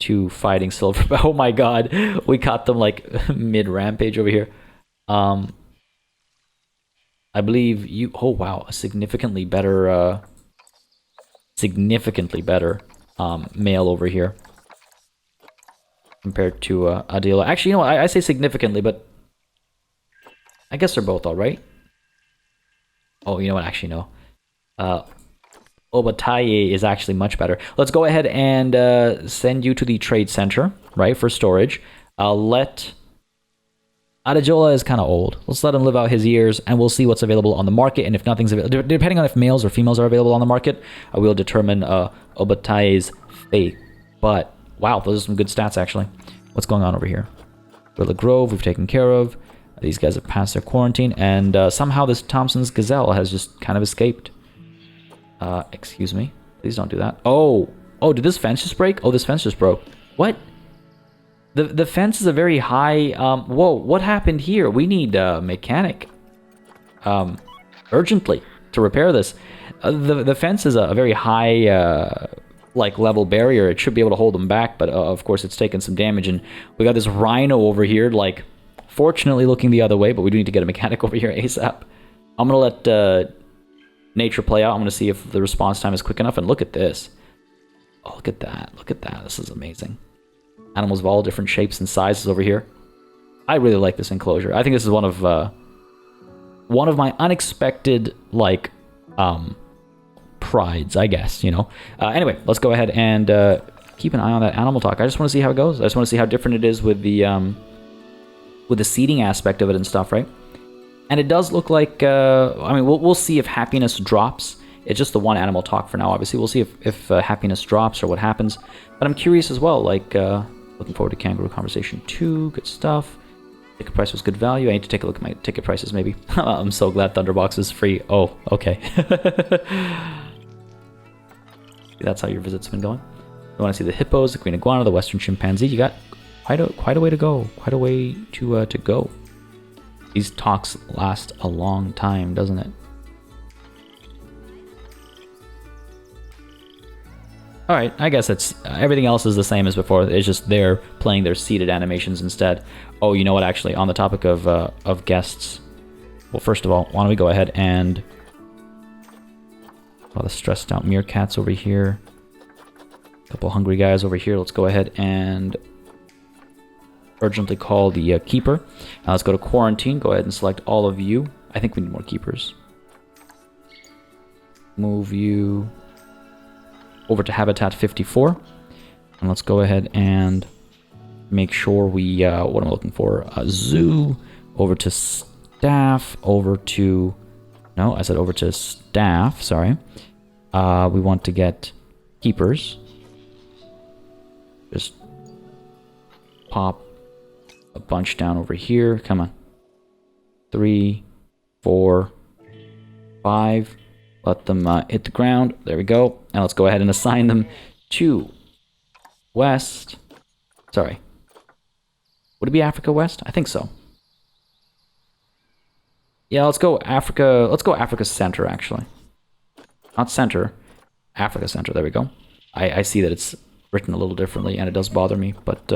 2 fighting silver? Oh my god, we caught them like mid rampage over here. I believe you. Oh wow, a significantly better male over here compared to Adila. Actually, I say significantly, but I guess they're both all right. Oh, you know what? Actually, no. Obataye is actually much better. Let's go ahead and send you to the trade center, right, for storage. Let Adejola is kind of old. Let's let him live out his years, and we'll see what's available on the market. And if nothing's available, depending on if males or females are available on the market, we'll determine Obataye's fate. But wow, those are some good stats actually. What's going on over here? Gorilla Grove, we've taken care of. These guys have passed their quarantine, and somehow this Thompson's Gazelle has just kind of escaped. Excuse me. Please don't do that. Oh, Oh, did this fence just break? Oh, this fence just broke. What? The fence is a very high... whoa, what happened here? We need a mechanic. Urgently to repair this. The fence is a very high... like level barrier. It should be able to hold them back, but of course it's taken some damage, and we got this rhino over here, like, fortunately looking the other way, but we do need to get a mechanic over here ASAP. I'm gonna let nature play out. I'm gonna see if the response time is quick enough, and look at this. Oh, look at that. Look at that. This is amazing. Animals of all different shapes and sizes over here. I really like this enclosure. I think this is one of my unexpected, like, prides, I guess, you know. Anyway, let's go ahead and keep an eye on that animal talk. I just want to see how it goes. I just want to see how different it is with the seeding aspect of it and stuff, right? And it does look like, I mean, we'll see if happiness drops. It's just the one animal talk for now, obviously. We'll see if happiness drops or what happens. But I'm curious as well, like, looking forward to Kangaroo Conversation 2. Good stuff. Ticket price was good value. I need to take a look at my ticket prices, maybe. I'm so glad Thunderbox is free. Oh, okay. That's how your visit's been going. You want to see the hippos, the green iguana, the western chimpanzee. You got quite a way to go. Quite a way to go. These talks last a long time, doesn't it? All right, I guess it's everything else is the same as before. It's just they're playing their seated animations instead. Oh, you know what? Actually, on the topic of guests, well, first of all, why don't we go ahead and all the stressed out meerkats over here, a couple hungry guys over here. Let's go ahead and urgently call the keeper. Now let's go to quarantine. Go ahead and select all of you. I think we need more keepers. Move you over to Habitat 54. And let's go ahead and make sure we, what am I looking for? Zoo, over to staff, over to, no, I said over to staff, sorry. We want to get keepers. Just pop a bunch down over here. Come on. 3, 4, 5. Let them hit the ground. There we go. Now let's go ahead and assign them to West. Sorry. Would it be Africa West? I think so. Yeah, let's go Africa. Let's go Africa Center, actually. Not Center. Africa Center. There we go. I see that it's written a little differently, and it does bother me, but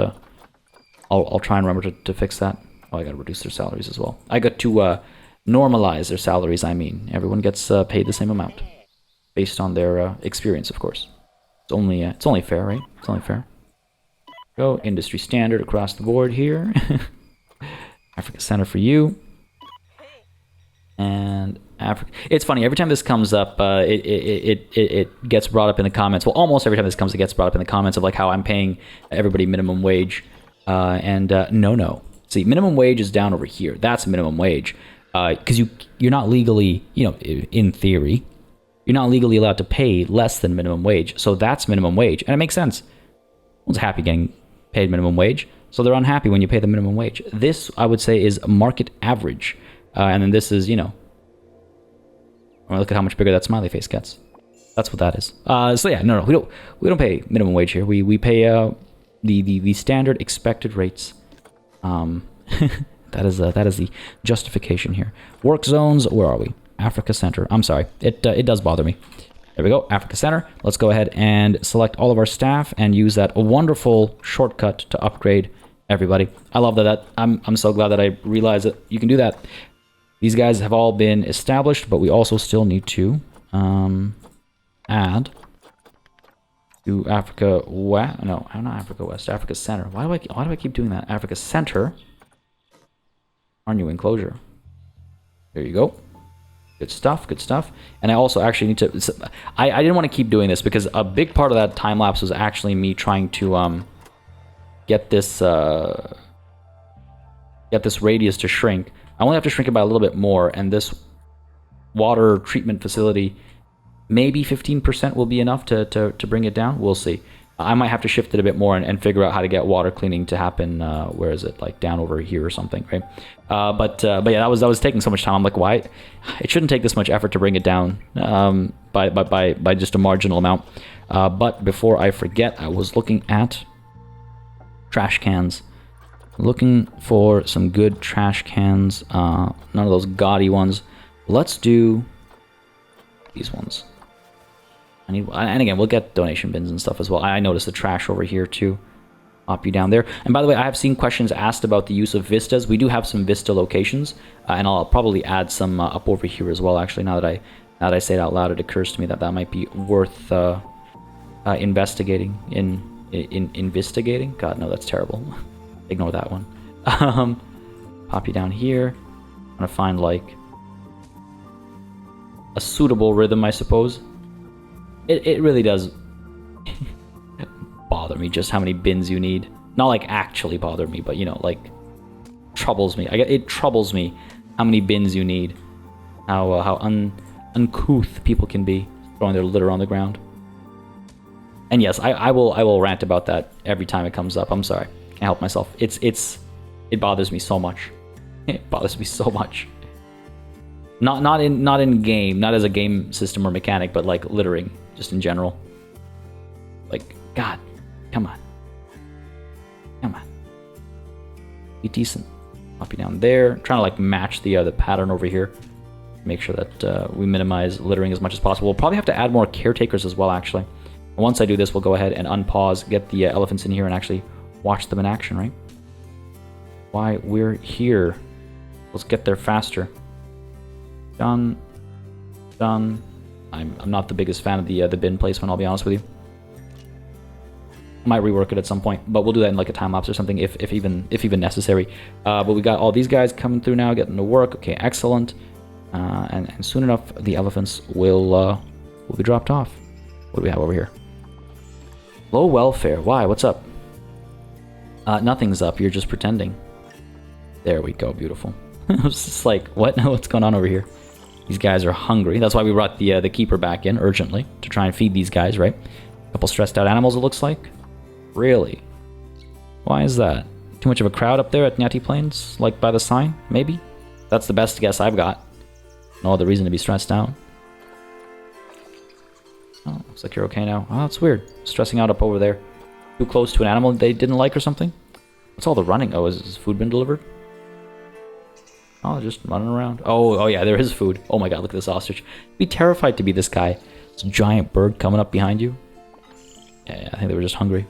I'll try and remember to fix that. Oh, I gotta reduce their salaries as well. I got to normalize their salaries, I mean. Everyone gets paid the same amount. Based on their experience, of course. It's only fair, right? It's only fair. Go, industry standard across the board here. Africa Center for you. And Africa. It's funny, every time this comes up, it gets brought up in the comments. Well, almost every time this comes, it gets brought up in the comments of like how I'm paying everybody minimum wage. No. See, minimum wage is down over here. That's minimum wage. Because you're not legally, you know, in theory, you're not legally allowed to pay less than minimum wage. So that's minimum wage. And it makes sense. No one's happy getting paid minimum wage. So they're unhappy when you pay the minimum wage. This, I would say, is market average. And then this is, you know, look at how much bigger that smiley face gets. That's what that is. So yeah, no, we don't pay minimum wage here. We pay the standard expected rates. That is the justification here. Work zones, where are we? Africa Center. I'm sorry, it does bother me. There we go, Africa Center. Let's go ahead and select all of our staff and use that wonderful shortcut to upgrade everybody. I love that. I'm so glad that I realized that you can do that. These guys have all been established, but we also still need to add to Africa West. No, not Africa West. Africa Center. Why do I keep doing that? Africa Center. Our new enclosure. There you go. Good stuff, good stuff. And I also actually need to... I didn't want to keep doing this because a big part of that time lapse was actually me trying to get this radius to shrink. I only have to shrink it by a little bit more, and this water treatment facility, maybe 15% will be enough to bring it down. We'll see. I might have to shift it a bit more and figure out how to get water cleaning to happen. Where is it? Like down over here or something, right? But yeah, that was taking so much time. I'm like, why? It shouldn't take this much effort to bring it down by just a marginal amount. But before I forget, I was looking at trash cans. Looking for some good trash cans. None of those gaudy ones. Let's do these ones. And again, we'll get donation bins and stuff as well. I noticed the trash over here too. Pop you down there. And by the way, I have seen questions asked about the use of vistas. We do have some vista locations, and I'll probably add some up over here as well. Actually, now that I say it out loud, it occurs to me that might be worth investigating. Investigating? God, no, that's terrible. Ignore that one. Pop you down here. I'm gonna find like a suitable rhythm, I suppose. It really does bother me just how many bins you need. Not like actually bother me, but you know, like troubles me. It troubles me how many bins you need. How uncouth people can be throwing their litter on the ground. And yes, I will rant about that every time it comes up. I'm sorry, can't help myself. It bothers me so much. It bothers me so much. Not in game, not as a game system or mechanic, but like littering, just in general. Like, God, come on. Come on. Be decent. Pop you down there. Trying to like match the pattern over here. Make sure that we minimize littering as much as possible. We'll probably have to add more caretakers as well, actually. And once I do this, we'll go ahead and unpause, get the elephants in here, and actually watch them in action, right? Why we're here. Let's get there faster. Done. Done. I'm not the biggest fan of the bin placement, I'll be honest with you. Might rework it at some point, but we'll do that in like a time lapse or something if even necessary. But we got all these guys coming through now, getting to work. Okay, excellent. And soon enough, the elephants will be dropped off. What do we have over here? Low welfare. Why? What's up? Nothing's up. You're just pretending. There we go. Beautiful. I was just like, what? What's going on over here? These guys are hungry. That's why we brought the keeper back in urgently to try and feed these guys, right? A couple stressed out animals, it looks like. Really? Why is that? Too much of a crowd up there at Nyati Plains? Like by the sign? Maybe? That's the best guess I've got. No other reason to be stressed out. Oh, looks like you're okay now. Oh, that's weird. Stressing out up over there. Too close to an animal they didn't like or something? What's all the running? Oh, has food been delivered? Oh, just running around. Oh yeah, there is food. Oh my god, look at this ostrich. Be terrified to be this guy. This giant bird coming up behind you. Yeah, I think they were just hungry.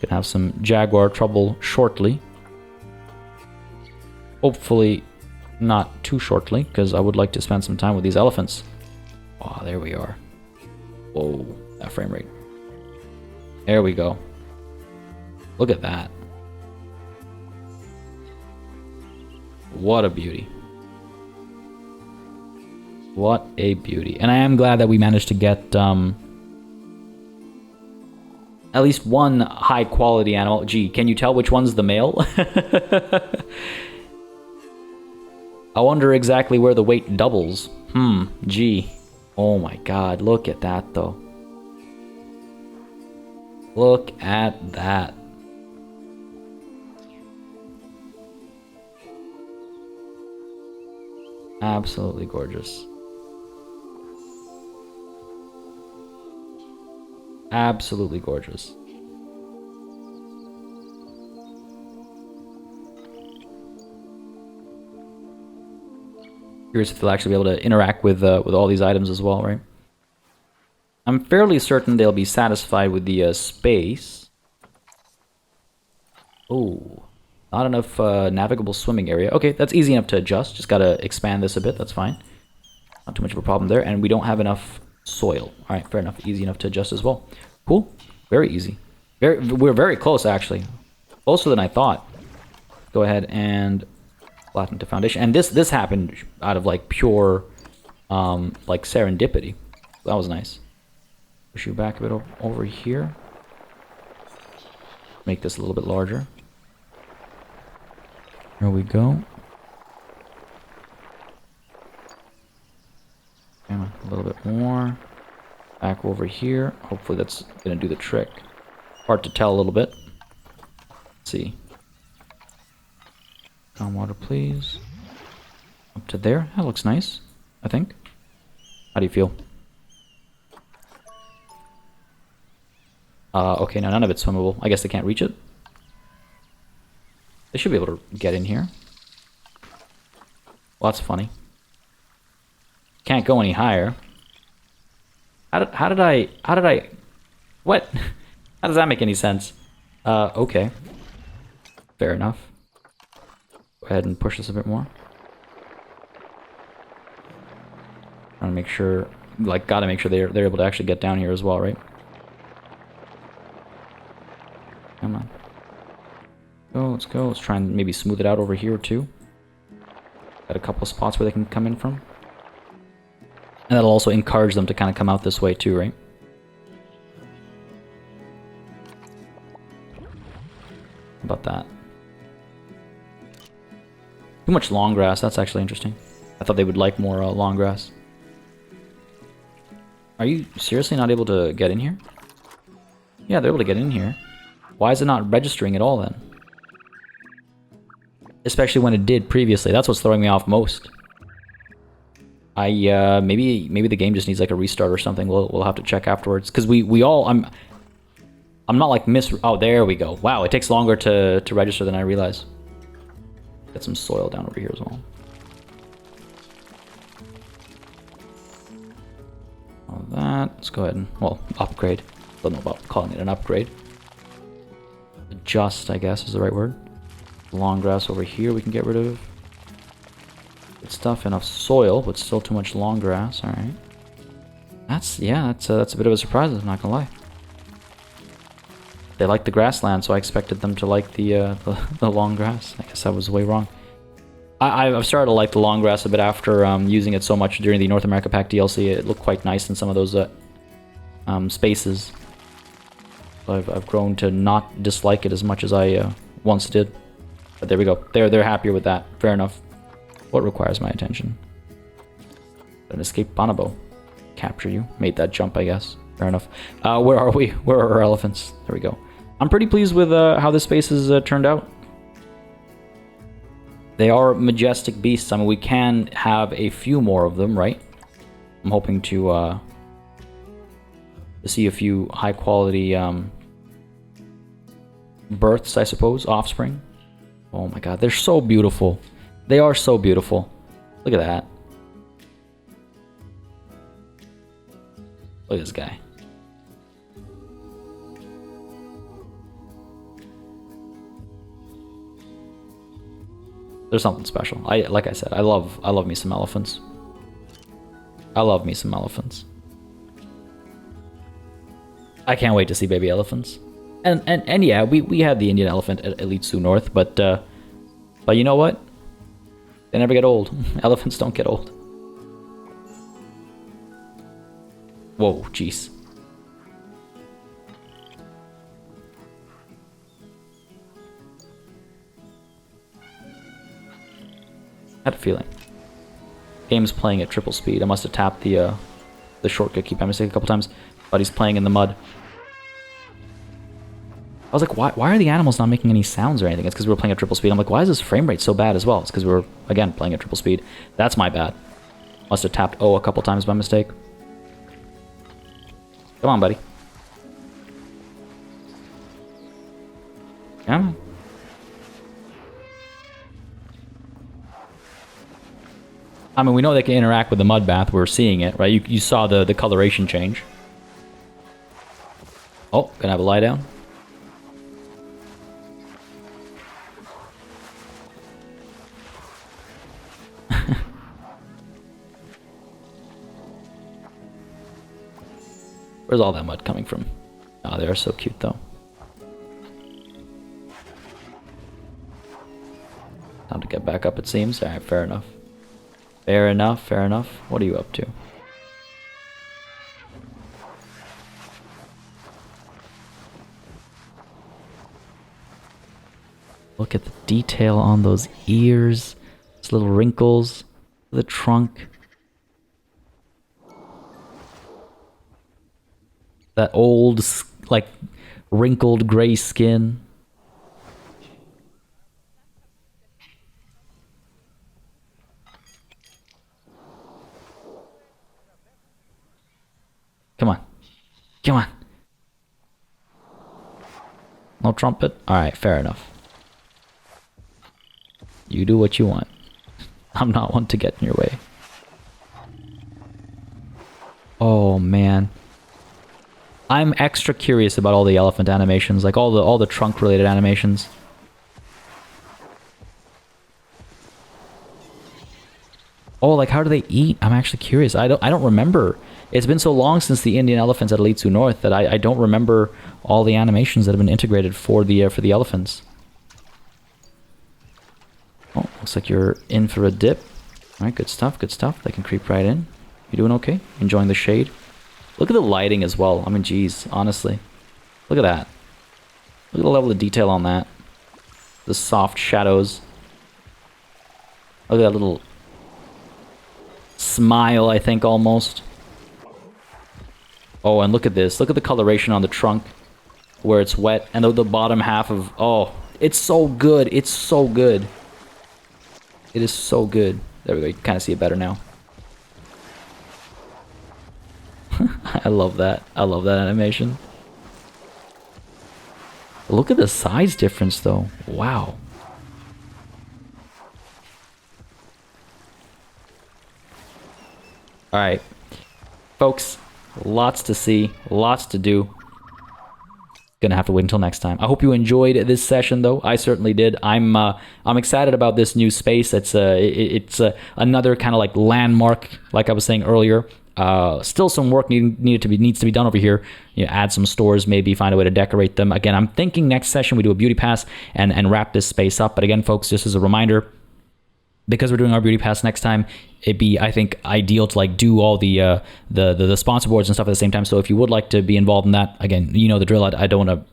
Gonna have some jaguar trouble shortly. Hopefully not too shortly, because I would like to spend some time with these elephants. Oh, there we are. Whoa, that frame rate. There we go. Look at that. What a beauty. What a beauty. And I am glad that we managed to get at least one high quality animal. Gee, can you tell which one's the male? I wonder exactly where the weight doubles. Gee. Oh my god, look at that though. Look at that. Absolutely gorgeous. Absolutely gorgeous. Curious if they'll actually be able to interact with all these items as well, right? I'm fairly certain they'll be satisfied with the space. Oh, not enough navigable swimming area. Okay, that's easy enough to adjust. Just gotta expand this a bit. That's fine. Not too much of a problem there. And we don't have enough soil. All right, fair enough. Easy enough to adjust as well. Cool. Very easy. We're very close, actually. Closer than I thought. Go ahead and flatten to foundation. And this happened out of like pure like serendipity. That was nice. Push you back a bit over here. Make this a little bit larger. There we go. Come on, a little bit more. Back over here. Hopefully that's gonna do the trick. Hard to tell a little bit. Let's see. Groundwater, please. Up to there. That looks nice, I think. How do you feel? Okay, now none of it's swimmable. I guess they can't reach it. They should be able to get in here. Well, that's funny. Can't go any higher. How did I... What? How does that make any sense? Okay. Fair enough. Go ahead and push this a bit more. Trying to make sure... Like, gotta make sure they're able to actually get down here as well, right? Come on. Go, let's go. Let's try and maybe smooth it out over here, too. Got a couple of spots where they can come in from. And that'll also encourage them to kind of come out this way, too, right? How about that? Too much long grass. That's actually interesting. I thought they would like more long grass. Are you seriously not able to get in here? Yeah, they're able to get in here. Why is it not registering at all, then? Especially when it did previously. That's what's throwing me off most. Maybe the game just needs like a restart or something. We'll have to check afterwards. Because we all... I'm not like Oh, there we go. Wow, it takes longer to register than I realize. Get some soil down over here as well. All that. Let's go ahead and, well, upgrade. Don't know about calling it an upgrade. Adjust, I guess, is the right word. Long grass over here we can get rid of. Good stuff. Enough soil, but still too much long grass. All right. That's a bit of a surprise. I'm not gonna lie. They like the grassland, so I expected them to like the long grass. I guess I was way wrong. I've started to like the long grass a bit after using it so much during the North America Pack DLC. It looked quite nice in some of those spaces. So I've grown to not dislike it as much as I once did. But there we go. They're happier with that. Fair enough. What requires my attention? An escape bonobo. Capture you. Made that jump, I guess. Fair enough. Where are we? Where are our elephants? There we go. I'm pretty pleased with how this space has turned out. They are majestic beasts. I mean, we can have a few more of them, right? I'm hoping to see a few high-quality births, I suppose. Offspring. Oh my god, they're so beautiful. They are so beautiful. Look at that. Look at this guy. There's something special. Like I said, I love me some elephants. I love me some elephants. I can't wait to see baby elephants. And yeah, we had the Indian elephant at Elite Zoo North, but you know what? They never get old. Elephants don't get old. Whoa, jeez. Had a feeling. Game's playing at triple speed. I must have tapped the shortcut key by mistake a couple times, but he's playing in the mud. I was like, why are the animals not making any sounds or anything? It's because we were playing at triple speed. I'm like, why is this frame rate so bad as well? It's because we were, again, playing at triple speed. That's my bad. Must have tapped O a couple times by mistake. Come on, buddy. Come on. I mean, we know they can interact with the mud bath. We're seeing it, right? You saw the coloration change. Oh, gonna have a lie down. Where's all that mud coming from? Oh, they are so cute, though. Time to get back up, it seems. Alright, fair enough. Fair enough, fair enough. What are you up to? Look at the detail on those ears. Those little wrinkles. The trunk. That old, like, wrinkled gray skin. Come on. Come on. No trumpet? Alright, fair enough. You do what you want. I'm not one to get in your way. Oh, man. I'm extra curious about all the elephant animations, like all the trunk-related animations. Oh, like how do they eat? I'm actually curious. I don't remember. It's been so long since the Indian elephants at Elite Zoo North that I don't remember all the animations that have been integrated for the elephants. Oh, looks like you're in for a dip. All right, good stuff, good stuff. They can creep right in. You doing okay? Enjoying the shade? Look at the lighting as well. I mean, geez, honestly. Look at that. Look at the level of detail on that. The soft shadows. Look at that little smile, I think, almost. Oh, and look at this. Look at the coloration on the trunk where it's wet. And the bottom half of... Oh, it's so good. It's so good. It is so good. There we go. You can kind of see it better now. I love that. I love that animation. Look at the size difference, though. Wow. Alright. Folks, lots to see. Lots to do. Gonna have to wait until next time. I hope you enjoyed this session, though. I certainly did. I'm excited about this new space. It's another kind of like landmark, like I was saying earlier. Still some work needs to be done over here. You know, add some stores, maybe find a way to decorate them. Again, I'm thinking next session we do a beauty pass and wrap this space up. But again, folks, just as a reminder, because we're doing our beauty pass next time, it'd be, I think, ideal to like do all the sponsor boards and stuff at the same time. So if you would like to be involved in that, again, you know the drill. I don't want to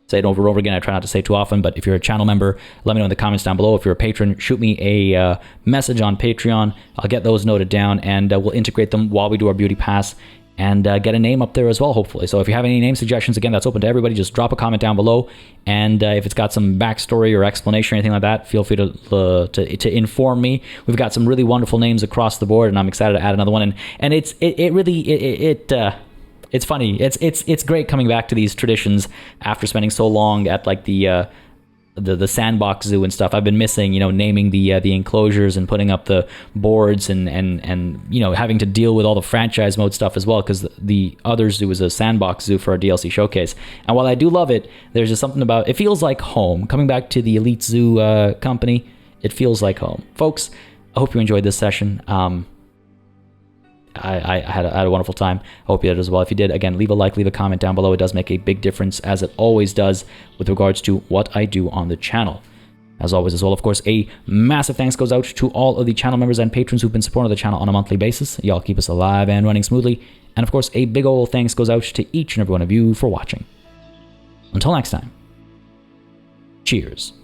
say it over and over again. I try not to say it too often, but if you're a channel member, let me know in the comments down below. If you're a patron, shoot me a message on Patreon. I'll get those noted down, and we'll integrate them while we do our beauty pass and get a name up there as well, hopefully. So if you have any name suggestions, again, that's open to everybody. Just drop a comment down below, and if it's got some backstory or explanation or anything like that, feel free to inform me. We've got some really wonderful names across the board, and I'm excited to add another one. And it's funny. It's great coming back to these traditions after spending so long at like the sandbox zoo and stuff. I've been missing, you know, naming the enclosures and putting up the boards and you know, having to deal with all the franchise mode stuff as well, because the other zoo is a sandbox zoo for our DLC showcase. And while I do love it, there's just something about it. Feels like home. Coming back to the Elite Zoo company, it feels like home. Folks, I hope you enjoyed this session. I had a wonderful time. I hope you did as well. If you did, again, leave a like, leave a comment down below. It does make a big difference, as it always does, with regards to what I do on the channel. As always as well, of course, a massive thanks goes out to all of the channel members and patrons who've been supporting the channel on a monthly basis. Y'all keep us alive and running smoothly. And of course, a big ol' thanks goes out to each and every one of you for watching. Until next time, cheers.